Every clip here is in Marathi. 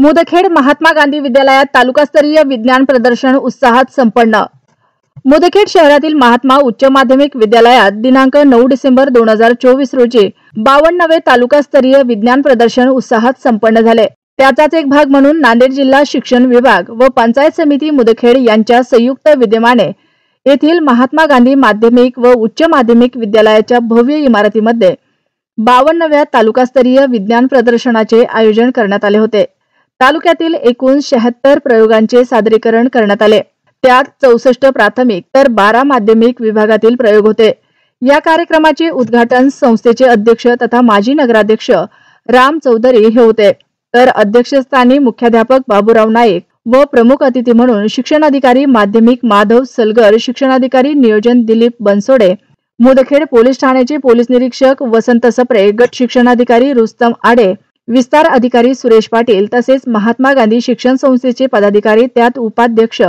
मुदखेड महात्मा गांधी विद्यालयात तालुकास्तरीय विज्ञान प्रदर्शन उत्साहात संपन्न। मुदखेड शहरातील महात्मा उच्च माध्यमिक विद्यालयात दिनांक 9 डिसेंबर 2024 रोजी 52वे तालुकास्तरीय विज्ञान प्रदर्शन उत्साहात संपन्न झाले। त्याचाच एक भाग म्हणून नांदेड जिल्हा शिक्षण विभाग व पंचायत समिती मुदखेड यांच्या संयुक्त विद्यमाने येथील महात्मा गांधी माध्यमिक व उच्च माध्यमिक विद्यालयाच्या भव्य इमारतीमध्ये 52व्या तालुकास्तरीय विज्ञान प्रदर्शनाचे आयोजन करण्यात आले होते। तालुक्यातील एकूण 76 प्रयोगांचे सादरीकरण करण्यात आले। त्यात 64 प्राथमिक तर 12 माध्यमिक विभागातील प्रयोग होते। या कार्यक्रमाचे उद्घाटन संस्थेचे अध्यक्ष तथा माजी नगराध्यक्ष राम चौधरी हे होते, तर अध्यक्षस्थानी मुख्याध्यापक बाबूराव नाईक व प्रमुख अतिथी म्हणून शिक्षणाधिकारी माध्यमिक माधव सलगर, शिक्षणाधिकारी नियोजन दिलीप बनसोडे, मुदखेड पोलीस ठाण्याचे पोलीस निरीक्षक वसंत सप्रे, गट शिक्षणाधिकारी रुस्तम आडे, विस्तार अधिकारी सुरेश पाटील तसेच महात्मा गांधी शिक्षण संस्थेचे पदाधिकारी, त्यात उपाध्यक्ष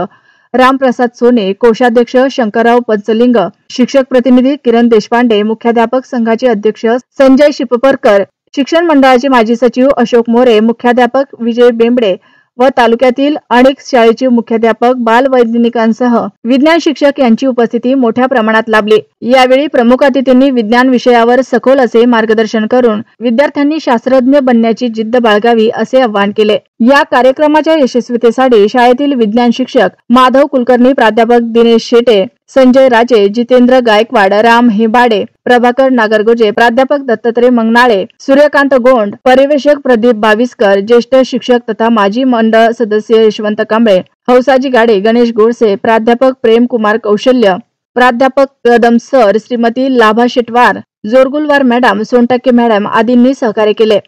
रामप्रसाद सोने, कोषाध्यक्ष शंकरराव पंचलिंग, शिक्षक प्रतिनिधी किरण देशपांडे, मुख्याध्यापक संघाचे अध्यक्ष संजय शिपपरकर, शिक्षण मंडळाचे माजी सचिव अशोक मोरे, मुख्याध्यापक विजय बेंबडे व तालुक्यातील अनेक शाळेचे मुख्याध्यापक, बालवैज्ञानिकांसह विज्ञान शिक्षक यांची उपस्थिती मोठ्या प्रमाणात लाभली। यावेळी प्रमुख अतिथींनी विज्ञान विषयावर सखोल असे मार्गदर्शन करून विद्यार्थ्यांनी शास्त्रज्ञ बनण्याची जिद्द बाळगावी असे आवाहन केले। या कार्यक्रमाच्या यशस्वीतेसाठी शाळेतील विज्ञान शिक्षक माधव कुलकर्णी, प्राध्यापक दिनेश शेटे, संजय राजे, जितेंद्र गायकवाड, राम हेबाडे, प्रभाकर नागरगोजे, प्राध्यापक दत्तात्रय मंगनाळे, सूर्यकांत गोंड, पर्यवेक्षक प्रदीप बाविस्कर, ज्येष्ठ शिक्षक तथा माजी मंडळ सदस्य यशवंत कांबळे, हौसाजी गाडे, गणेश गोडसे, प्राध्यापक प्रेम कुमार कौशल्य, प्राध्यापक कदम सर, श्रीमती लाभा शेटवार, जोरगुलवार मॅडम, सोनटक्के मॅडम आदींनी सहकार्य केले।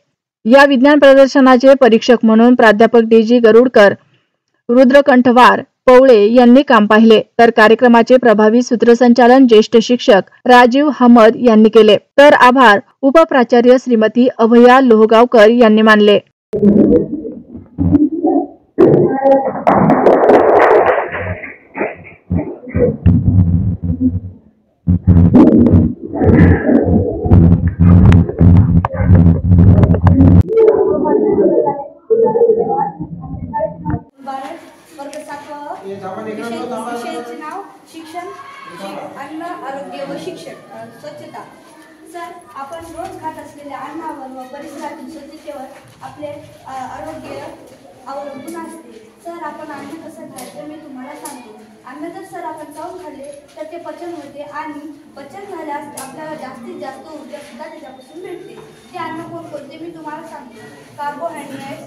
या विज्ञान प्रदर्शनाचे परीक्षक म्हणून प्राध्यापक डी.जी. गरुडकर, रुद्रकंठवार, पवळे यांनी काम पाहिले, तर कार्यक्रमाचे प्रभावी सूत्रसंचालन ज्येष्ठ शिक्षक राजीव हमद यांनी केले, तर आभार उपप्राचार्य श्रीमती अभया लोहगावकर यांनी मानले। विषयाचे नाव शिक्षण, अन्न, आरोग्य व शिक्षण, स्वच्छता। सर, आपण रोज खात असलेल्या अन्नावर व परिसरातील स्वच्छतेवर आपले आरोग्य अवलंबून असते। सर, आपण अन्न कसं खायचं मी तुम्हाला सांगतो। अन्न जर सर आपण चावून खाल्ले तर ते पचन होते आणि पचन झाल्यास आपल्याला जास्तीत जास्त ऊर्जा सुद्धा त्याच्यापासून मिळते। ते अन्न कोणते मी तुम्हाला सांगतो। कार्बोहायड्रेट्स,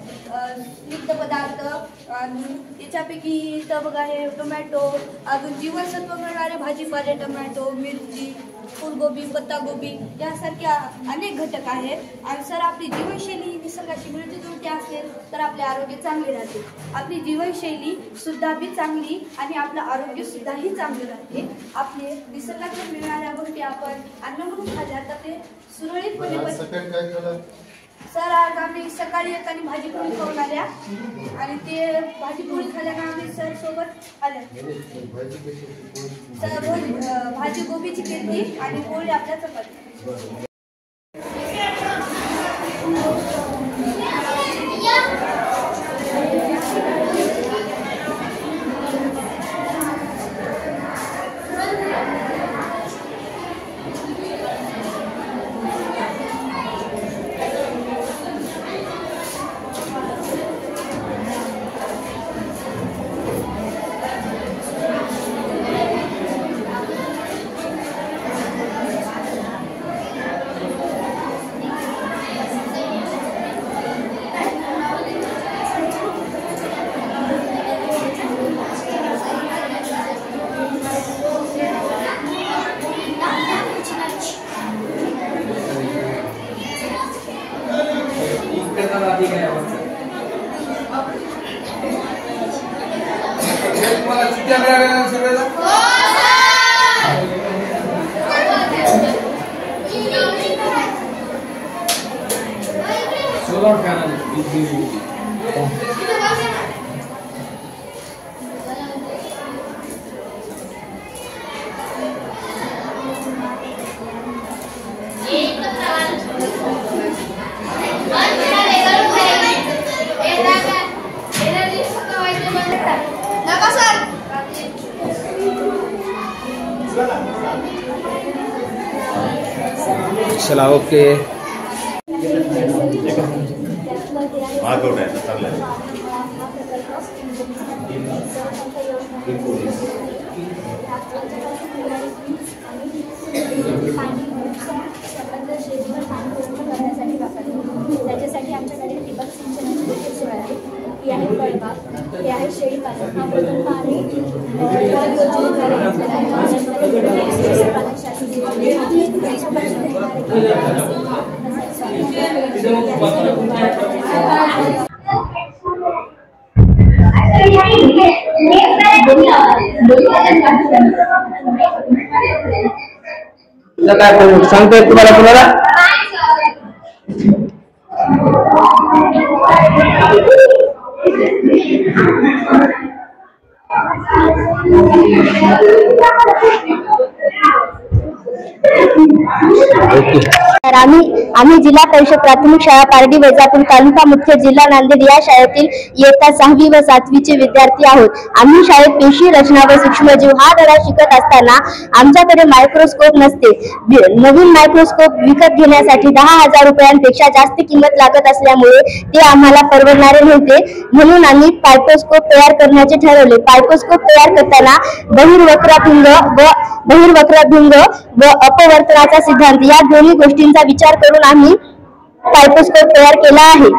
स्निग्ध पदार्थ, याच्यापैकी तर बघा हे टोमॅटो, अजून जीवनसत्व मिळणारे भाजीपाले, टोमॅटो, मिरची, फुलगोबी, पत्तागोबी यासारख्या अनेक घटक आहेत। आणि सर, आपली जीवनशैली निसर्गाशी मिळती जुळती असेल तर आपले आरोग्य चांगले राहते। आपली जीवनशैली सुद्धा बी चांगली आणि आपलं आरोग्य सुद्धा ही चांगले राहते। आपले निसर्गातून मिळणाऱ्या गोष्टी आपण अन्न म्हणून खाल्ल्या तर ते सुरळीतपणे। सर, आज आम्ही सकाळी येताना भाजीपोळी खाऊन आल्या आणि ते भाजीपोळी खाल्यानं आम्ही सर सोबत आल्या। सर, रोज भाजी गोबीची केली आणि पोळी आपल्या चपाती। सोलर पैनल एक चला ओके. त्याच्यासाठी आमच्याकडे ठिबक सिंचनाची सोय आहे. ही आहे फळबाग, ही आहे शेळीपालन. हा प्रकल्प आहे काय सांगता येत तुम्हाला कुणाला? आम्ही जिल्हा परिषद प्राथमिक शाळा पारडी वैजापूर तालुका मुख्य जिल्हा नांदेड या शाळेतील इयत्ता 6वी व 7वीचे विद्यार्थी आहोत. आम्ही शाळेत पेशी रचना व सूक्ष्मजीव हा धडा शिकत असताना आमच्याकडे मायक्रोस्कोप नसते. नवीन मायक्रोस्कोप विकत घेण्यासाठी 10,000 रुपयांपेक्षा जास्त किंमत लागत असल्यामुळे ते आम्हाला परवडणारे नव्हते. म्हणून आम्ही पायक्रोस्कोप तयार करण्याचे ठरवले. पायक्रोस्कोप तयार करताना बहिर्वक्रभिंग व अपवर्तनाचा सिद्धांत या दोन्ही गोष्टींचा विचार करून आम्ही पायक्रोस्कोप तयार केला आहे.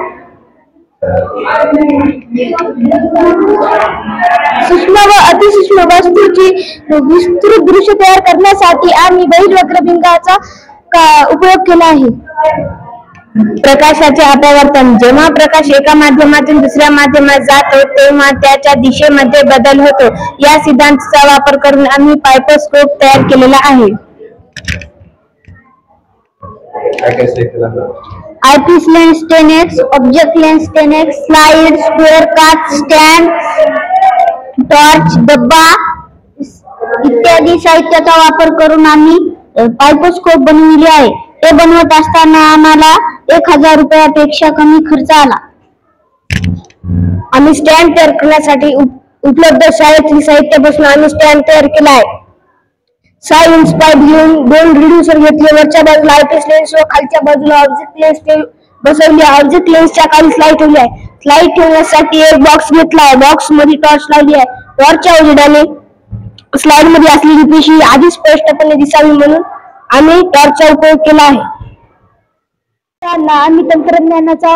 सूक्ष्म व अतिसूक्ष्म वस्तूची विस्तृत दृश्य तयार करण्यासाठी आम्ही बहिर्वक्रभिंगाचा उपयोग केला आहे. प्रकाशाचे अपवर्तन. जेव्हा प्रकाश एका माध्यमातून दुसऱ्या माध्यमात जातो तेव्हा त्याच्या दिशेमध्ये बदल होतो. या सिद्धांताचा वापर करून आम्ही पायक्रोस्कोप तयार केलेला आहे. Eyepiece lens 10x, object lens 10x, slide, square काच, स्टँड, टॉर्च, डब्बा इत्यादी साहित्याचा वापर करून आम्ही पायक्रोस्कोप बनविले आहे. ते बनवत असताना आम्हाला 1,000 रुपयापेक्षा कमी खर्च आला. आम्ही स्टँड तयार करण्यासाठी उपलब्ध शाळेतील साहित्यापासून आम्ही स्टँड तयार केला आहे. 6 इंच पाईप घेऊन 2 रिड्युसर घेतले. वरच्या बाजूला आयपीस लेन्स व खालच्या बाजूला ऑब्जेक्ट लेन्स बसवली. ऑब्जेक्ट लेन्सच्या खाली स्लाइड ठेवली आहे. स्लाइड ठेवण्यासाठी एक बॉक्स घेतला आहे. बॉक्स मध्ये टॉर्च लावली आहे. टॉर्चच्या उजेडाने स्लाइड मध्ये असलेली पेशी आधी स्पष्टपणे दिसावी म्हणून आम्ही टॉर्चचा उपयोग केला आहे. आम्ही तंत्रज्ञानाचा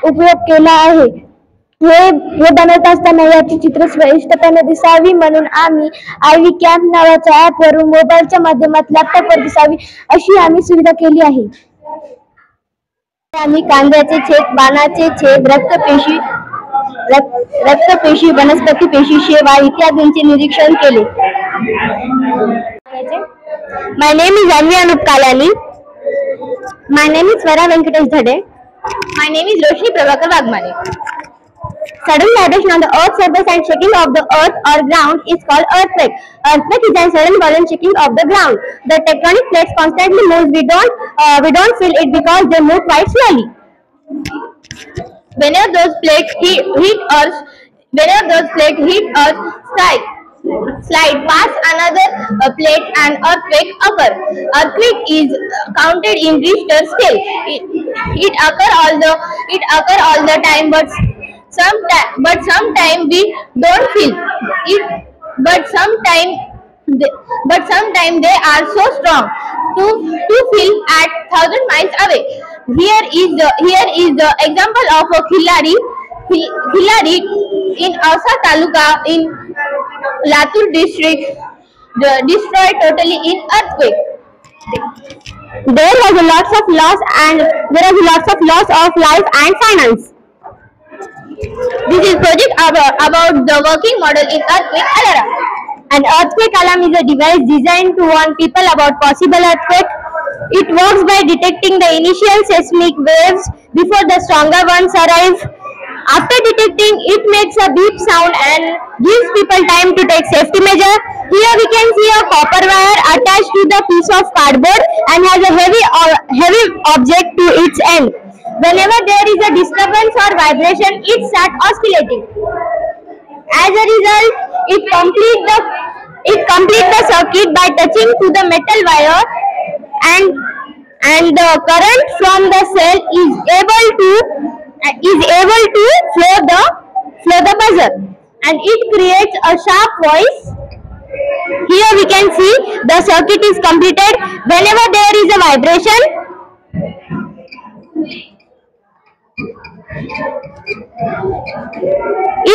उपयोग केला आहे. हे बनवत असताना याची चित्र स्पष्टपणे दिसावी म्हणून आम्ही आयव्ही कॅम्प नावाच्या ऍप वरून मोबाईलच्या माध्यमात लॅपटॉपवर दिसावी अशी आम्ही सुविधा केली आहे. आम्ही कांद्याचे छेद, बाणाचे छेद, रक्तपेशी, वनस्पती पेशी, शेवाळ इत्यादींचे निरीक्षण केले. My name is Anvi Anup Kalani. My name is Swara Venkatesh Dhade. My name is Roshni Prabhakar Wagmane. Sudden vibration on the earth's surface and shaking of the earth or ground is called earthquake. Earthquake is a sudden violent shaking of the ground. The tectonic plates constantly move. We don't feel it because they move quite slowly. Whenever those plates hit Earth, slide past another plate and earthquake occur. Earthquake is counted in Richter scale. It occur all the time, but sometimes we don't feel it. But sometimes they are so strong to feel at 1,000 miles away. Here is the example of a Khilari in Ausa Taluka in Latur district, destroyed totally in earthquake. There was lots of loss of life and finance. This is project about the working model in earthquake alarm. An earthquake alarm is a device designed to warn people about possible earthquake. It works by detecting the initial seismic waves before the stronger ones arrive. After detecting, it makes a beep sound and gives people time to take safety measure. Here we can see a copper wire attached to the piece of cardboard and has a heavy object to its end. Whenever there is a disturbance or vibration, it starts oscillating. As a result, it completes the circuit by touching to the metal wire and the current from the cell is able to flow the buzzer, and it creates a sharp voice. Here we can see the circuit is completed. Whenever there is a vibration,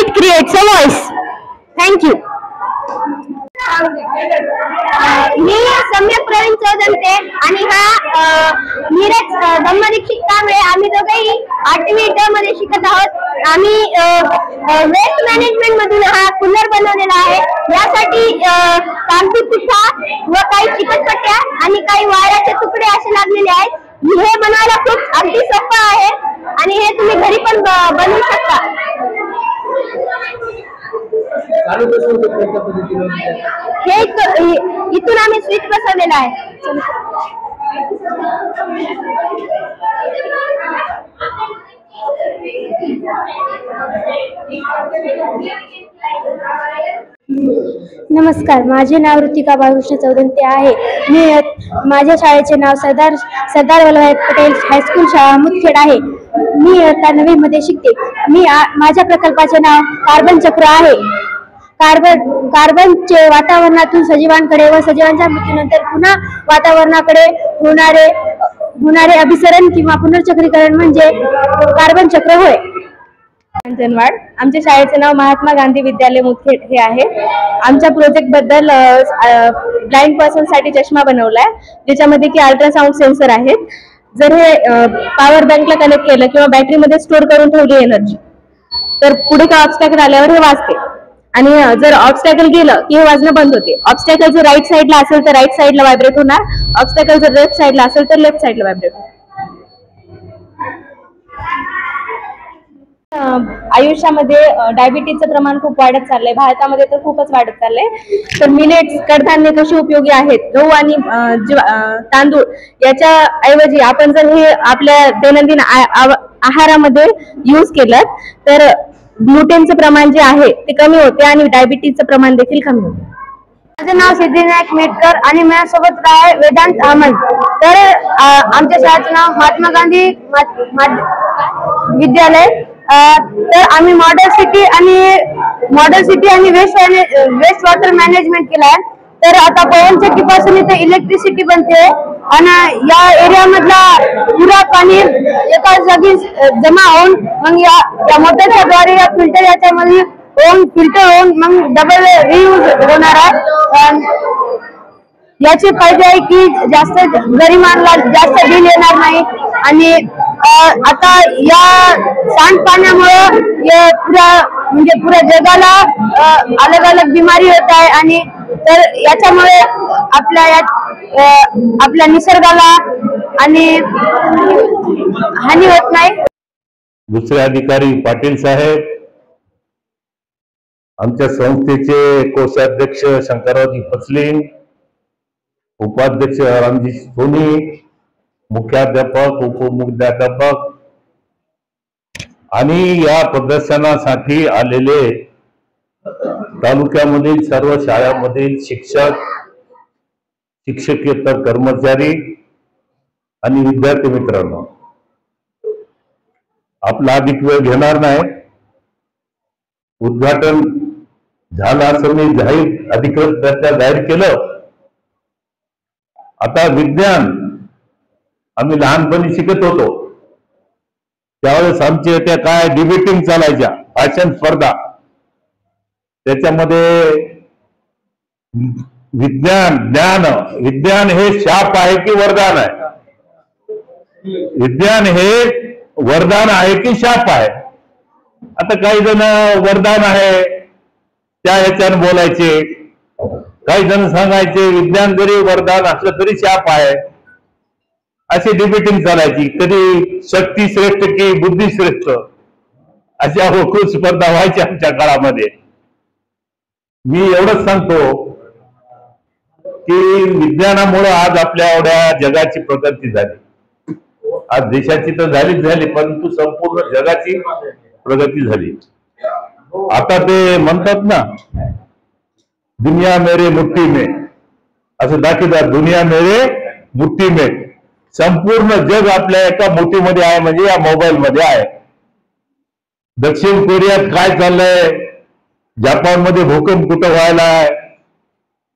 it creates a voice. Thank you. मी सम्यक प्रवीण चौधरी आणि हा नीरज धम्मदीक्षित कांबळे आम्ही दोघेही 8वी ड मध्ये शिकत आहोत. आम्ही वेस्ट मॅनेजमेंट मधून हा कूलर बनवलेला आहे. यासाठी कागदी पुठ्ठा व काही चिकटपट्ट्या आणि काही वायराचे तुकडे असे लागलेले आहेत. हे बनवायला खूप अगदी सोपं आहे आणि हे तुम्ही घरी पण बनवू शकता. हे इथून आम्ही स्विच बसवलेला आहे. नमस्कार, माझे नाव ऋतिका बाळकृष्ण चौधरी आहे. मी माझ्या शाळेचे नाव सरदार वल्लभभाई पटेल हायस्कूल शाळा मुदखेड आहे. मी 9वी मध्ये शिकते. माझ्या प्रकल्पाचे नाव कार्बन चक्र आहे. कार्बनचे वातावरणातून सजीवांकडे व सजीवांच्या मृत्यूनंतर पुन्हा वातावरणाकडे होणारे अभिसरण किंवा पुनर्चक्रीकरण म्हणजे कार्बन चक्र होय. अंजनवाड. आमच्या शाळेचे नाव महात्मा गांधी विद्यालय मुदखेड हे आहे. आमच्या प्रोजेक्ट बद्दल ब्लाइंड पर्सन साठी चष्मा बनवलाय, ज्याच्यामध्ये की अल्ट्रासाउंड सेन्सर आहेत. जर हे पॉवर बँकला कनेक्ट केलं किंवा बॅटरीमध्ये स्टोअर करून ठेवली एनर्जी, तर पुढे काय ऑब्स्टॅकल आल्यावर हे वाजते. आणि जर ऑब्स्टॅकल गेलं की हे वाजणं बंद होते. ऑब्स्टॅकल जर राईट साईडला असेल तर राईट साईडला व्हायब्रेट होणार. ऑब्स्टॅकल जर लेफ्ट साईडला असेल तर लेफ्ट साईडला व्हायब्रेट होणार. आयुष्यामध्ये डायबिटीजचं प्रमाण खूप वाढत चाललंय. भारतामध्ये तर खूपच वाढत चाललंय. तर मिलेट्स, कडधान्य कशी उपयोगी आहेत. गहू आणि तांदूळ याच्या ऐवजी आपण जर हे आपल्या दैनंदिन आहारामध्ये यूज केलं तर ग्लुटेनचं प्रमाण जे आहे ते कमी होते आणि डायबिटीजचं प्रमाण देखील कमी होते. माझं नाव सिद्धिविनायक मेटकर आणि माझ्यासोबत आहे वेदांत अहमद. तर आमच्या शाळेचं नाव महात्मा गांधी विद्यालय. तर आम्ही मॉडेल सिटी आणि वेस्ट वॉटर मॅनेजमेंट केलाय. तर आता पवनचक्कीपासून इथे इलेक्ट्रिसिटी बनते आणि या एरिया मधला पुरा पाणी एका जागी जमा होऊन मग या मोटरच्या द्वारे या फिल्टर याच्यामध्ये फिल्टर होऊन मग डबल रियूज होणार आहे. याचे फायदे आहे की जास्त गरिबांना जास्त बिल येणार नाही. आणि आता या सांडपाण्यामुळे पुऱ्या जगाला अलग अलग बिमारी होत आहे. आणि तर याच्यामुळे आपल्या निसर्गाला आणि हानी होत नाही. दुसरे अधिकारी पाटील साहेब, आमच्या संस्थेचे कोषाध्यक्ष शंकररावजी पचलिंग, उपाध्यक्ष रामजी सोनी, मुख्याध्यापक, उपमुख्याध्यापक आणि या प्रदर्शनासाठी आलेले तालुक्यामधील सर्व शाळांमधील शिक्षक, शिक्षकेतर कर्मचारी आणि विद्यार्थी मित्रांनो, आपला अधिक वेळ घेणार नाही. उद्घाटन झालं असं मी अधिकृतरित्या जाहीर केलं. आता विज्ञान आम्ही लहानपणी शिकत होतो त्यावेळेस आमच्या त्या काय डिबेटिंग चालायच्या, भाषण स्पर्धा. त्याच्यामध्ये विज्ञान हे शाप आहे की वरदान आहे, विज्ञान हे वरदान आहे की शाप आहे. आता काही जण वरदान आहे त्या ह्याच्यानं बोलायचे, काही जण सांगायचे विज्ञान जरी वरदान असलं तरी शाप आहे. अशी डिबेटिंग चालायची. कधी शक्ती श्रेष्ठ की बुद्धी श्रेष्ठ अशा खूप स्पर्धा व्हायच्या आमच्या काळामध्ये. मी एवढंच सांगतो की विज्ञानामुळे आज आपल्या एवढ्या जगाची प्रगती झाली. आज देशाची तर झालीच झाली, परंतु संपूर्ण जगाची प्रगती झाली. आता ते म्हणतात ना, दुनिया मेरे मुट्ठी में, असं दाखवतात, दुनिया मेरे मुट्ठी में. संपूर्ण जग आपल्या एका मुठीमध्ये आहे, म्हणजे या मोबाईल मध्ये आहे. दक्षिण कोरियात काय चाललंय, जपानमध्ये भूकंप कुठं व्हायलाय,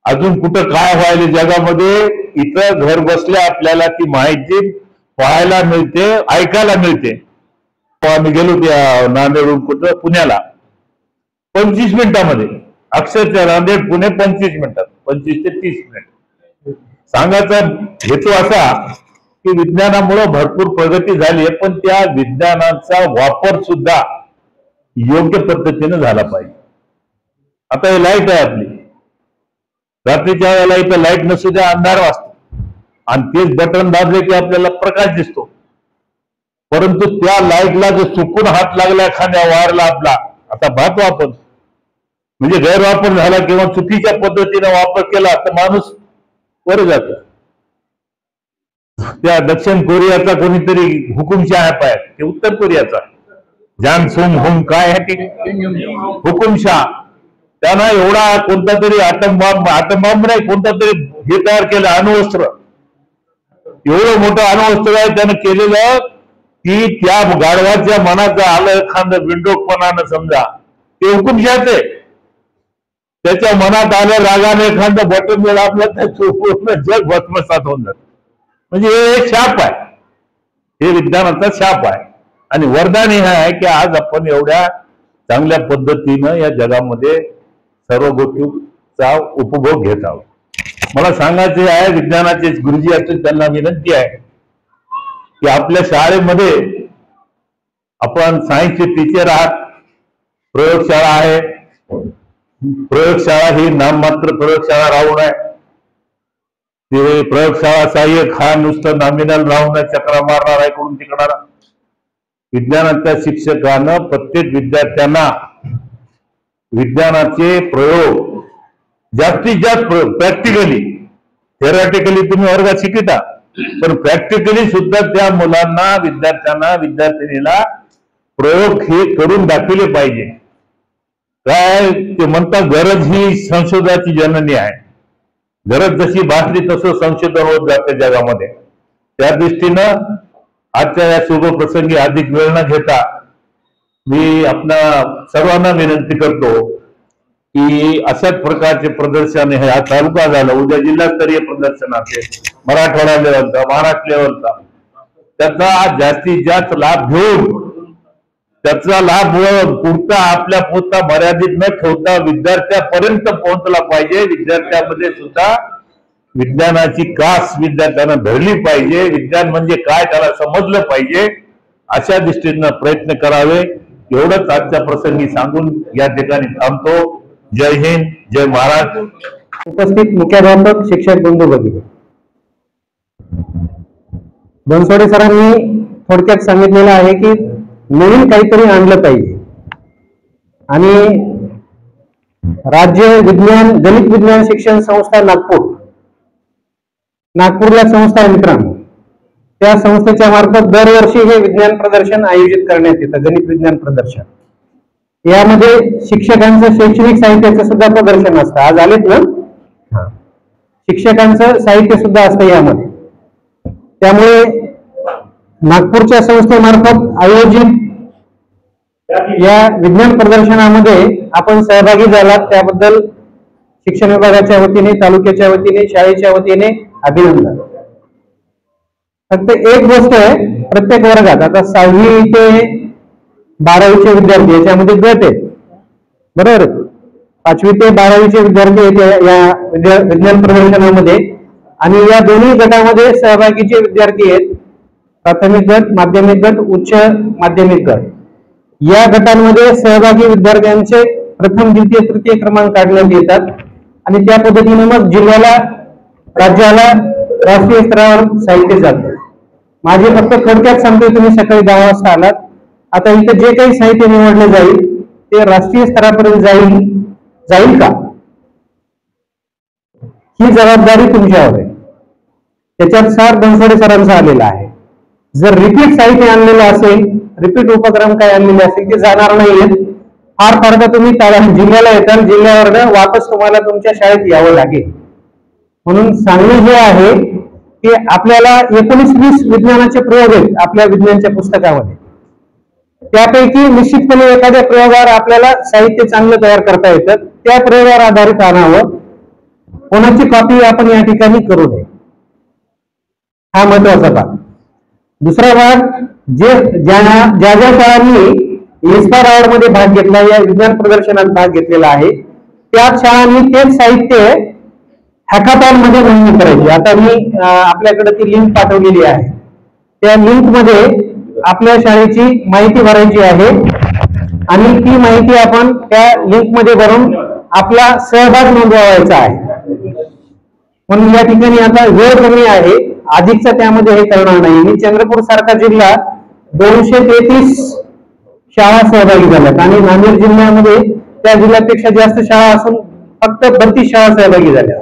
अजून कुठं काय व्हायला जगामध्ये, इथं घर बसल्या आपल्याला ती माहिती पाहायला मिळते, ऐकायला मिळते. आम्ही गेलो त्या नांदेडहून कुठं पुण्याला 25 मिनिटांमध्ये, अक्षरशः नांदेड पुणे 25 मिनिटात, 25 ते 30 मिनिट. सांगायचा हेतू असा की विज्ञानामुळे भरपूर प्रगती झाली आहे, पण त्या विज्ञानाचा वापर सुद्धा योग्य पद्धतीने झाला पाहिजे. आता हे लाईट आहे आपली, रात्रीच्या वेळेला इथं लाईट नसू द्या, अंधार वाजतो आणि तेच बटन दाबले की आपल्याला प्रकाश दिसतो. परंतु त्या लाईटला जर चुकून हात लागला एखाद्या वायरला आपला, आता पाहतो आपण, म्हणजे गैरवापर झाला किंवा चुकीच्या पद्धतीने वापर केला तर माणूस वर जात. त्या दक्षिण कोरियाचा कोणीतरी हुकुमशाह ऍप आहे, ते उत्तर कोरियाचा जान सुंग हुम काय आहे ते हुकुमशाह, त्यानं एवढा कोणता तरी आटम बॉम्ब नाही, कोणता तरी हे तयार केलं, अणुअस्त्र, एवढं मोठं अणुअस्त्र आहे त्यानं केलेलं की त्या गाढवाच्या मनाचं आलं एखादं बिंडोकपणानं समजा, ते हुकुमशाहच, त्याच्या मनात आलं रागाने एखादं बटन जर आपलं तर पूर्ण जग भस्मसात होऊन जात. म्हणजे हे शाप आहे, हे विज्ञानाचा शाप आहे. आणि वरदान हे आहे की आज आपण एवढ्या चांगल्या पद्धतीनं या जगामध्ये सर्व गोष्टीचा उपभोग घेत आहोत. मला सांगायचे आहे, विज्ञानाचे गुरुजी असतील त्यांना विनंती आहे की आपल्या शाळेमध्ये आपण सायन्सचे टीचर आहात, प्रयोगशाळा आहे, प्रयोगशाळा ही नाममात्र प्रयोगशाळा राहून आहे, ते प्रयोगशाळा सहाय्यक हा नुसतं नॉमिनल राहून चक्रा मारणार आहे इकडून तिकडा. विज्ञानाच्या शिक्षकानं प्रत्येक विद्यार्थ्यांना विज्ञानाचे प्रयोग जास्तीत जास्त प्रॅक्टिकली, थेरॉटिकली तुम्ही वर्गात शिकता, पण प्रॅक्टिकली सुद्धा त्या मुलांना, विद्यार्थ्यांना, विद्यार्थिनीला प्रयोग हे करून दाखवले पाहिजे. काय ते म्हणतात, गरज ही संशोधनाची जननी आहे. गरज जशी भासली तसं संशोधन होत जातं जगामध्ये. त्या दृष्टीनं आजच्या या शुभ प्रसंगी अधिक वेळ न घेता मी आपणा सर्वांना विनंती करतो की अशाच प्रकारचे प्रदर्शन हे हा तालुका झालं, उद्या जिल्हास्तरीय प्रदर्शन असेल, मराठवाडा लेवलचा, महाराष्ट्र लेवलचा, त्याचा जास्तीत जास्त लाभ घेऊन त्याचा लाभ पुरता आपल्या पोता मर्यादित न ठेवता विद्यार्थ्यापर्यंत पोहोचला पाहिजे. विद्यार्थ्यामध्ये सुद्धा विज्ञानाची कास विद्यार्थ्यांना धरली पाहिजे, विज्ञान म्हणजे काय त्याला समजलं पाहिजे, अशा दृष्टीनं प्रयत्न करावे. एवढंच आजच्या प्रसंगी सांगून या ठिकाणी थांबतो. जय हिंद, जय महाराष्ट्र. उपस्थित मुख्याध्यापक, शिक्षक बंधू भगिनी, बनसोडे सरांनी थोडक्यात सांगितलेलं आहे की नवीन काहीतरी आणलं पाहिजे आणि राज्य विज्ञान गणित विज्ञान शिक्षण संस्था नागपूरला संस्था आहे मित्रांनो. त्या संस्थेच्या मार्फत दरवर्षी हे विज्ञान प्रदर्शन आयोजित करण्यात येतं, गणित विज्ञान प्रदर्शन. यामध्ये शिक्षकांचं शैक्षणिक साहित्याचं सुद्धा प्रदर्शन असतं. आज आलेत ना, शिक्षकांचं साहित्य सुद्धा असतं यामध्ये. त्यामुळे नागपूरच्या संस्थेमार्फत आयोजित या विज्ञान प्रदर्शनामध्ये आपण सहभागी झालात त्याबद्दल शिक्षण विभागाच्या वतीने, तालुक्याच्या वतीने, शाळेच्या वतीने अभिनंदन. फक्त एक गोष्ट आहे, प्रत्येक वर्गात आता 6वी ते 12वीचे विद्यार्थी याच्यामध्ये गट आहेत, बरोबर. 5वी ते 12वीचे विद्यार्थी आहेत या विज्ञान प्रदर्शनामध्ये आणि या दोन्ही गटामध्ये सहभागीचे विद्यार्थी आहेत. प्राथमिक गट, माध्यमिक गट, उच्च माध्यमिक गट. या गटांमध्ये सहभागी विद्यार्थ्यांचे प्रथम, द्वितीय, तृतीय क्रमांक काढण्यात येतात आणि त्या पद्धतीने मग जिल्ह्याला, राज्याला, राष्ट्रीय स्तरावर साहित्य जातं. माझे फक्त थोडक्यात सांगतो, तुम्ही सकाळी 10 वाजता आलात. आता इथं जे काही साहित्य निवडलं जाईल ते राष्ट्रीय स्तरापर्यंत जाईल का, ही जबाबदारी तुमच्यावर आहे. त्याच्यात सार बनसोडे सरांचा आलेला आहे. जर रिपीट साहित्य आणलेलं असेल, रिपीट उपक्रम काय आणलेले असेल ते जाणार नाहीये. फार फार तर तुम्ही जिल्ह्याला येताल, जिल्ह्यावर वापस तुम्हाला तुमच्या शाळेत यावं लागेल. म्हणून सांगणे हे आहे की आपल्याला 19-20 विज्ञानाचे प्रयोग आहेत आपल्या विज्ञानच्या पुस्तकामध्ये. त्यापैकी निश्चितपणे एखाद्या प्रयोगावर आपल्याला साहित्य चांगलं तयार करता येतं. त्या प्रयोगावर आधारित आणावं, कोणाची कॉपी आपण या ठिकाणी करू नये. हा महत्वाचा भाग. दुसरा भाग, ज्या शाळांनी इन्स्पायर अवॉर्ड मध्ये भाग घेतला, या विज्ञान प्रदर्शनात भाग घेतलेला आहे, त्या शाळांनी तेच साहित्य हॅकाथॉन मध्ये नोंदणी करायची. आता मी आपल्याकडे ती लिंक पाठवलेली आहे. त्या लिंक मध्ये आपल्या शाळेची माहिती भरायची आहे आणि ती माहिती आपण त्या लिंक मध्ये भरून आपला सहभाग नोंदवायचा आहे. म्हणून या ठिकाणी आता वेळ कमी आहे, अधिकचा त्यामध्ये हे करणार नाही. मी चंद्रपूर सारखा जिल्हा 233 शाळा सहभागी झाल्यात आणि नांदेड जिल्ह्यामध्ये त्या जिल्ह्यापेक्षा जास्त शाळा असून फक्त 32 शाळा सहभागी झाल्या.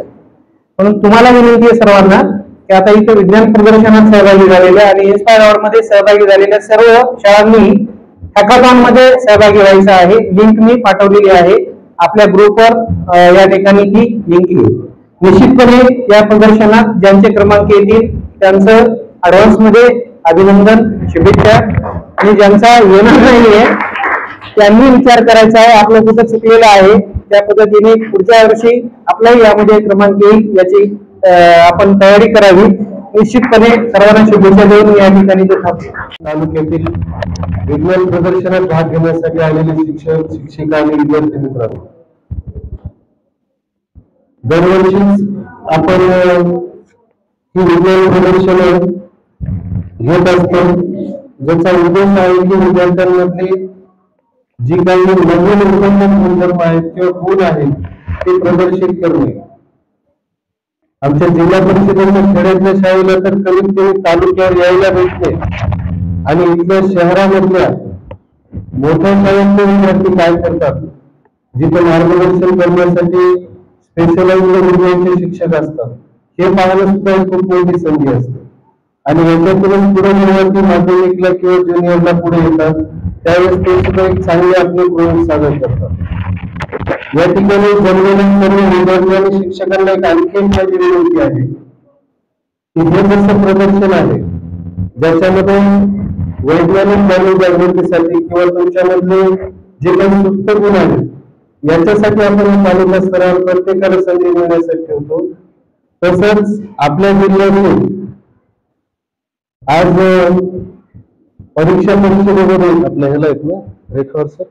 म्हणून तुम्हाला विनंती आहे सर्वांना की आता इथे विज्ञान प्रदर्शनात सहभागी झालेल्या आणि इन्स्पायर अवॉर्ड मध्ये सहभागी झालेल्या सर्व शाळांनी हॅकाथॉन मध्ये सहभागी व्हायचं आहे. लिंक मी पाठवलेली आहे आपल्या ग्रुपवर, या ठिकाणी ती लिंक येईल. निश्चितपणे या प्रदर्शनात ज्यांचे क्रमांक येतील त्यांचं ऍडव्हान्स मध्ये अभिनंदन, शुभेच्छा. आणि ज्यांचा येणार नाहीये त्यांनी विचार करायचा आहे आपलं कुठं चुकलेलं आहे, त्या पद्धतीने पुढच्या वर्षी आपलाही यामध्ये क्रमांक येईल याची आपण तयारी करावी. निश्चितपणे सर्वांना शुभेच्छा देऊन या ठिकाणी ते थांबतो. तालुक्यातील विज्ञान प्रदर्शनात भाग घेण्यासाठी आलेले शिक्षक, शिक्षिका आणि विद्यार्थी मित्रांनो, दरवर्षी आपण ही विज्ञान प्रदर्शन घेत असतो, ज्याचा उद्देश आहे की विद्यार्थ्यांमधले जी काही नवीन गुणधर्म आहेत किंवा गुण आहेत ते प्रदर्शित करणे. आमच्या जिल्हा परिषदेच्या खेड्यातल्या शाळेला तर कमीत कमी तालुक्यावर यायला भेटते आणि इथल्या शहरामधल्या मोठ्या शाळेतले विद्यार्थी काय करतात, जिथे मार्गदर्शन करण्यासाठी स्पेशलाइज्ड विषयाचे शिक्षक असतात, हे पाहणं सुद्धा खूप मोठी संधी असते. आणि याच्यातून पुढे विद्यार्थी माध्यमिकला किंवा ज्युनियरला पुढे येतात, त्यावेळेस ते सुद्धा एक चांगले आपले प्रयोग सादर करतात. या ठिकाणी जमलेल्या सर्व विद्यार्थी आणि शिक्षकांना एक आणखी माझी विनंती आहे की हे जसं प्रदर्शन आहे ज्याच्यामध्ये वैज्ञानिक ज्ञान जागृतीसाठी किंवा तुमच्यामधले जे काही सुप्त गुण आहेत याच्यासाठी आपण तालुका स्तरावर प्रत्येकाला संधी मिळण्यासाठी ठेवतो. तसंच आपल्या जिल्ह्यातून आज परीक्षा परिषदेमध्ये आपल्या ह्याला आहेत ना रेखावर सर,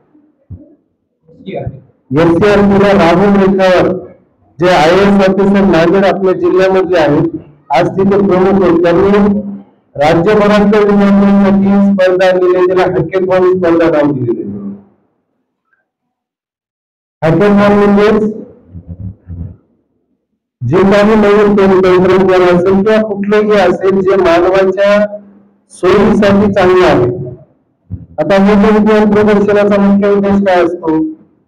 एनसीआरटीला राबून रेखावर जे IAS ऑफिसर नांदेड आपल्या जिल्ह्यामध्ये आहेत, आज तिथे प्रमुख आहेत. त्यांनी राज्यभरातल्या विद्यार्थ्यांसाठी स्पर्धा दिली, त्याला हॅकेथॉन स्पर्धा नाव दिलेली. हॅकेथॉन म्हणजेच जे काही नवीन तंत्रज्ञान असेल किंवा कुठलेही असेल जे मानवाच्या सोयीसाठी चांगले आहे. आता हे विज्ञान प्रदर्शनाचा मुख्य उद्देश काय असतो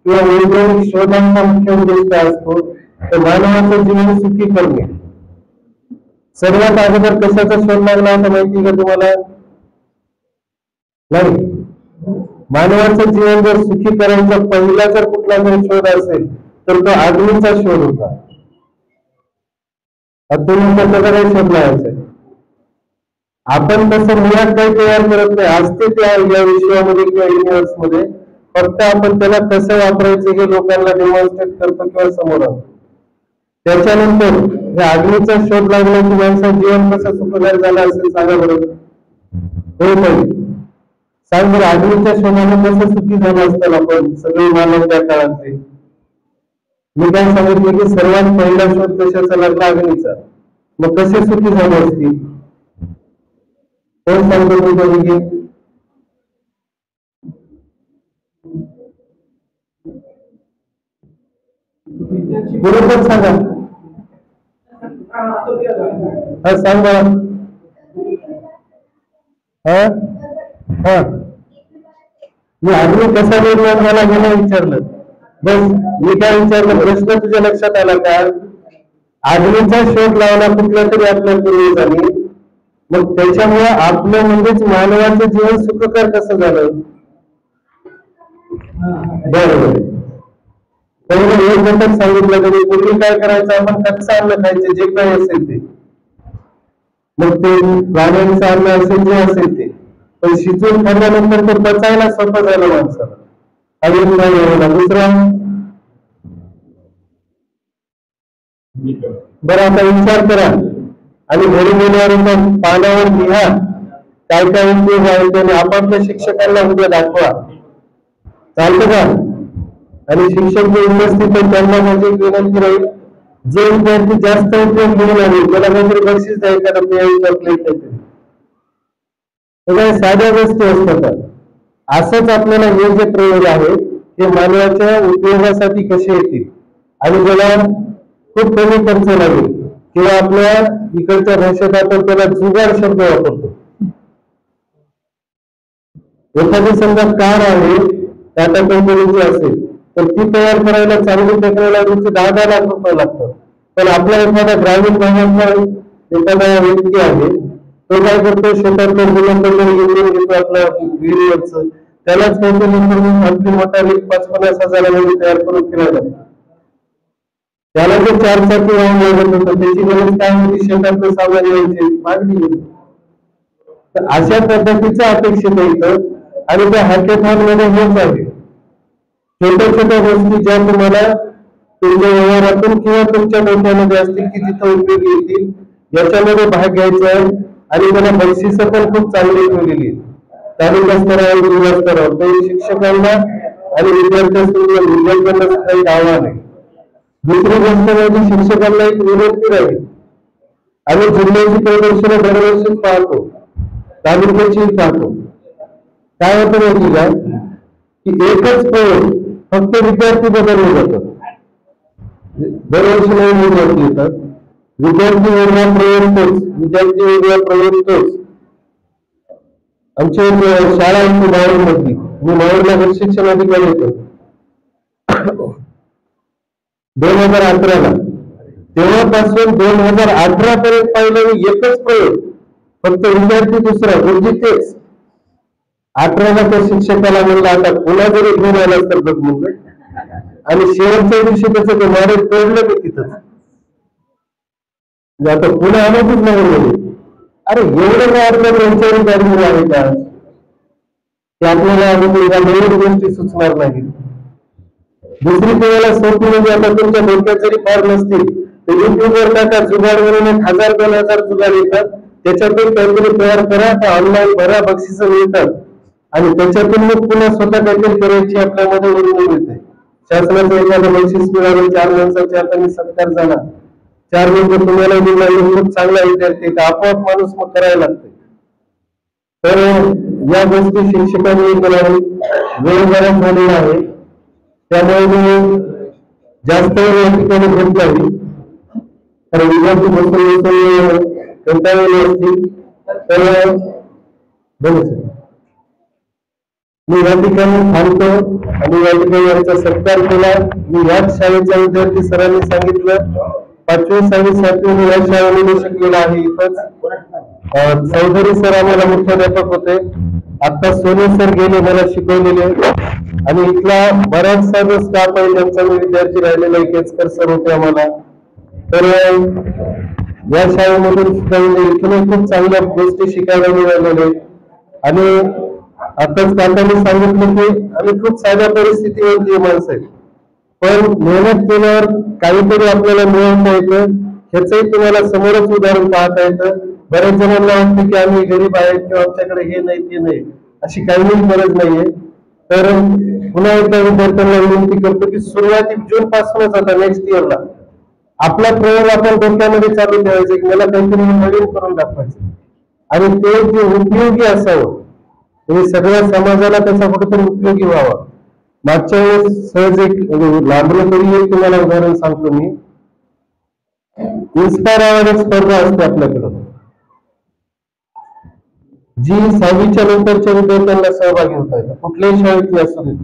किंवा वैज्ञानिक शोधांचा मुख्य उद्देश काय असतो, तर मानवाचं जीवन सुखी करणे. सर्वात अगोदर कशाचा शोध लागला होता माहिती का तुम्हाला? नाही. मानवाचं जीवन जर सुखी करायचा पहिला जर कुठला जर शोध असेल तर तो अग्नीचा शोध होता. तुम्ही त्याचा काही शोध लावायचा. आपण तसं मुळात काही तयार करत नाही, असते त्या या विश्वामध्ये किंवा युनिव्हर्स मध्ये, फक्त आपण त्याला कसं वापरायचं हे लोकांना डेमॉन्स्ट्रेट करतो किंवा समोर आणतो. त्याच्यानंतर या अग्नीचा शोध लागला की माणसाचं जीवन कसं सुखकर झालं असेल सांगा बरं. सांग बरं, अग्नीच्या शोधाने कसं सुखी झालं असतं आपण सगळे मानव त्या काळातले. मी काय सांगितलं की सर्वात पहिला शोध कशाचा लागला? अग्नीचा. मग कसे सुखी झाले असतील कोण सांगतो तुम्ही? बरोबर सांगा. हा सांग बरं. मी अग्नी कसा निर्माण झाला हे नाही विचारलं, बस मी काय विचारलं, प्रश्न तुझ्या लक्षात आला का? अग्नीचा शोध लावला कुठल्या तरी आपल्या पूर्वजांनी, मग त्याच्यामुळे आपलं म्हणजेच मानवाचं जीवन सुखकर कसं झालं? बरोबर. बरोबर. एक घटक सांगितलं तरी पूर्वी काय करायचं, आपण कच्चं अन्न खायचं जे काही असेल ते. मग ते प्राण्यांचं अन्न असेल जे असेल ते, पण शिजवून खाल्ल्यानंतर ते पचायला सोपं झालं माणसाला. आणि नाही दुसरा बरं, आता विचार करा आणि घरी गेल्यावर पानावर लिहा काय काय उपयोग आहे त्याने, आपापल्या शिक्षकांना उद्या दाखवा, चालतं का? आणि शिक्षक जे उपस्थित आहेत त्यांना माझी विनंती राहील, जे विद्यार्थी जास्त उपयोग घेऊन आले त्याला काहीतरी बक्षीस द्यायचं का पेय चॉकलेट काहीतरी. साध्या गोष्टी असतात. असंच आपल्याला हे जे प्रयोग आहेत ते मानवाच्या उपयोगासाठी कसे येतील आणि ज्याला खूप कमी खर्च लागेल किंवा आपल्या इकडच्या भाषेत आपण त्याला जुगाड शब्द वापरतो. एखादी समजा कार आहे टाटा कंपनीची असेल तर ती तयार करायला चांगली टेक्नॉलॉजीचे 10-10 लाख रुपये लागतात. पण आपला एखादा ग्रामीण भागातला एखादा व्यक्ती आहे तो काय करतो, शेतात इंजिन घेतो आपल्या विहिरीवरच, त्यालाच काहीतरी आपली मोटार 50-50 हजारामध्ये तयार करून फिरायला, त्याला जे 4 चाकी वाहून लागत होतं त्याची गरज काय होती, शेतातलं सामान यायची मागणी होती. तर अशा पद्धतीचं अपेक्षित येतं. आणि त्या हॅकेथॉनमध्ये हेच आहे, छोट्या छोट्या गोष्टी ज्या तुम्हाला तुमच्या व्यवहारातून किंवा तुमच्या डोक्यामध्ये असतील की जिथं उपयोगी येतील याच्यामध्ये भाग घ्यायचा आहे. आणि त्याला बक्षिसं पण खूप चांगली ठेवलेली आहेत, तालुका स्तरावर जिल्हा स्तरावर. ते शिक्षकांना आणि विद्यार्थ्यांना सुद्धा एक आव्हान आहे. दुसरी गोष्ट म्हणजे शिक्षकांना एक विनंती राहील, आम्ही जिल्ह्याची प्रदर्शनं दरवर्षी पाहतो, तालुक्याची पाहतो. काय होतं माहिती का की एकच प्रयोग फक्त विद्यार्थी बदलले जातात, दरवर्षी नवीन विद्यार्थी येतात, विद्यार्थी वेगळा प्रयोग तोच, विद्यार्थी वेगळा प्रयोग तोच. आमची शाळा होती मावळ मधली, मी मावळला शिक्षण अधिकारी होतो 2011ला. तेव्हापासून 2018 पर्यंत पाहिलं मी एकच प्रयोग, फक्त विद्यार्थी दुसरा गुरुजी तेच. 18ला त्या शिक्षकाला म्हणलं आता पुन्हा जरी घेऊन आला तर बघ म्हणलं, आणि शेवटच्या दिवशी त्याचं ते मॉडेल तोडलं मी तिथंच. आता पुन्हा आणायचीच नाही म्हणजे अरे एवढं काय आपल्या त्यांच्यावर गाडी आहे का ते आपल्याला नवीन गोष्टी सुचणार नाही. दुसरी तुम्हाला सोपी म्हणजे आता तुमच्या डोक्यात जरी फार नसतील तर युट्यूबवर टाका, जुगाड म्हणून 1000-2000 जुगाड येतात, त्याच्यातून काहीतरी तयार करा, तर ऑनलाईन भरा, बक्षिसं मिळतात आणि त्याच्यातून मग पुन्हा स्वतः काहीतरी करायची आपल्यामध्ये उर्मी मिळते. शासनाचं एखादं बक्षीस मिळालं, 4 माणसांच्या हाताने सत्कार झाला, 4 मिनिटं तुम्हाला मिळाले, खूप चांगला विद्यार्थी आपोआप माणूस मग करायला लागते. तर या गोष्टी शिक्षकांनी केल्या, वेळ बराच झालेला आहे त्यामुळे मी जास्त वेळ या ठिकाणी घेत नाही, कारण विद्यार्थी बसून कंटाळलेले असतील. तर बघू मी या ठिकाणी थांबतो आणि या ठिकाणी यांचा सत्कार केला. मी याच शाळेच्या विद्यार्थी सरांनी सांगितलं 5वी 6वी 7वी मी या शाळेमध्ये शिकलेला आहे. इथंच चौधरी सर आम्हाला मुख्याध्यापक होते, आता सोने सर गेले मला शिकवलेले, आणि इथला बराचसा जो स्टाफ आहे त्यांचा मी विद्यार्थी राहिलेला केसकर सर होते आम्हाला. तर या शाळेमधून सुद्धा इथून खूप चांगल्या गोष्टी शिकायला मिळालेल्या. आणि आताच काकांनी सांगितलं की आम्ही खूप साध्या परिस्थितीवरती माणसं आहेत, पण मेहनत केल्यावर काहीतरी आपल्याला मिळवता येतं. ह्याचंही तुम्हाला समोरच उदाहरण पाहता येतं. बऱ्याच जणांना वाटतं की आम्ही गरीब आहेत किंवा आमच्याकडे हे नाही ते नाही, अशी काही गरज नाहीये. तर पुन्हा एकदा विद्यार्थ्यांना विनंती करतो की सुरुवाती जून पासूनच आता नेक्स्ट इयरला आपला प्रयोग आपण डोक्यामध्ये चालू ठेवायचा की मला काहीतरी नवीन करून दाखवायचं आणि ते जे उपयोगी असावं, म्हणजे सगळ्या समाजाला त्याचा कुठेतरी उपयोगी व्हावा. मागच्या वेळेस सहज एक लांबलं तरी एक तुम्हाला उदाहरण सांगतो मी. इन्स्पायर अवॉर्ड स्पर्धा असते आपल्याकडं, जी 6वीच्या नंतरच्या विद्यार्थ्यांना सहभागी होता येतात, कुठल्याही शाळेतली असू देत,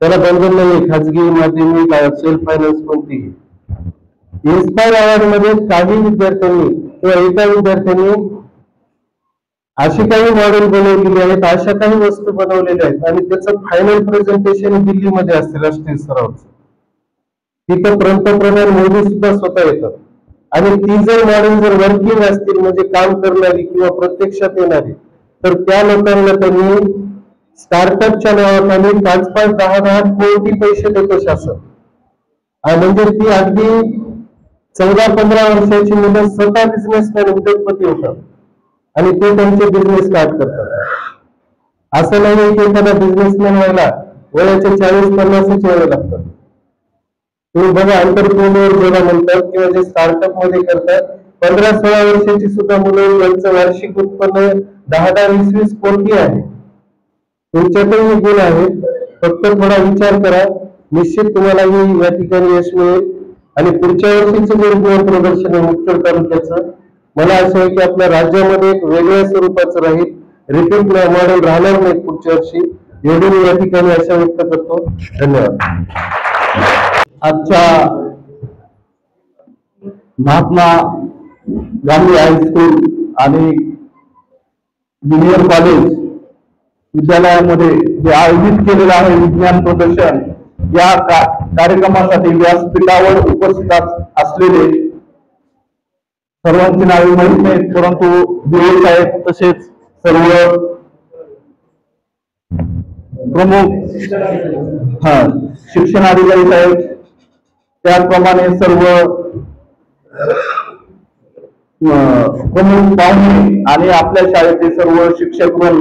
त्याला बंधन नाही, खाजगी माध्यमिक सेल्फ फायनान्स कोणतीही. इन्स्पायर अवॉर्ड मध्ये काही विद्यार्थ्यांनी किंवा एका विद्यार्थ्यांनी अशी काही मॉडेल बनवलेली आहेत, अशा काही वस्तू बनवलेल्या आहेत आणि त्याचं फायनल प्रेझेंटेशन दिल्लीमध्ये असते राष्ट्रीय स्तरावरचं. तिथं पंतप्रधान मोदी सुद्धा स्वतः येतात आणि ती जर मॉडेल जर वर्किंग असतील म्हणजे काम करणारी किंवा प्रत्यक्षात येणारी, तर त्या लोकांना त्यांनी स्टार्टअपच्या नावाखाली 5-5, 10-10 कोटी पैसे देतो शासन. म्हणजे ती अगदी 14-15 वर्षाची मुलं स्वतः बिझनेसमॅन उद्योगपती होतात आणि ते त्यांचे बिझनेस स्टार्ट करतात. असं नाही की एखादा बिझनेसमॅन व्हायला वयाचे 40-50 वेळ लागतात. तुम्ही बघा, एंटरप्रेन्योर जेव्हा म्हणतात किंवा जे स्टार्टअप मध्ये करतात, 15-16 वर्षाची सुद्धा मुलं त्यांचं वार्षिक उत्पन्न 10-20 कोटी आहे. तुमच्यातही गुण आहेत, फक्त थोडा विचार करा, निश्चित तुम्हालाही या ठिकाणी यश मिळेल. आणि पुढच्या वर्षीचं जे विज्ञान प्रदर्शन आहे मुदखेड तालुक्याचं, मला असं आहे की आपल्या राज्यामध्ये एक वेगळ्या स्वरूपाचं राहील, रिपीट मॉडेल राहणार नाही पुढच्या वर्षी, एवढी मी या ठिकाणी आशा व्यक्त करतो. धन्यवाद. आजच्या महात्मा गांधी हायस्कूल आणि ज्युनियर कॉलेज विद्यालयामध्ये जे आयोजित केलेलं आहे विज्ञान प्रदर्शन, या कार्यक्रमासाठी व्यासपीठावर उपस्थित असलेले सर्वांची नावे माहीत नाहीत, परंतु दिवस आहेत तसेच सर्व प्रमुख शिक्षणाधिकारी साहेब, त्याचप्रमाणे सर्व प्रमुख पाहुणे आणि आपल्या शाळेचे सर्व शिक्षकगण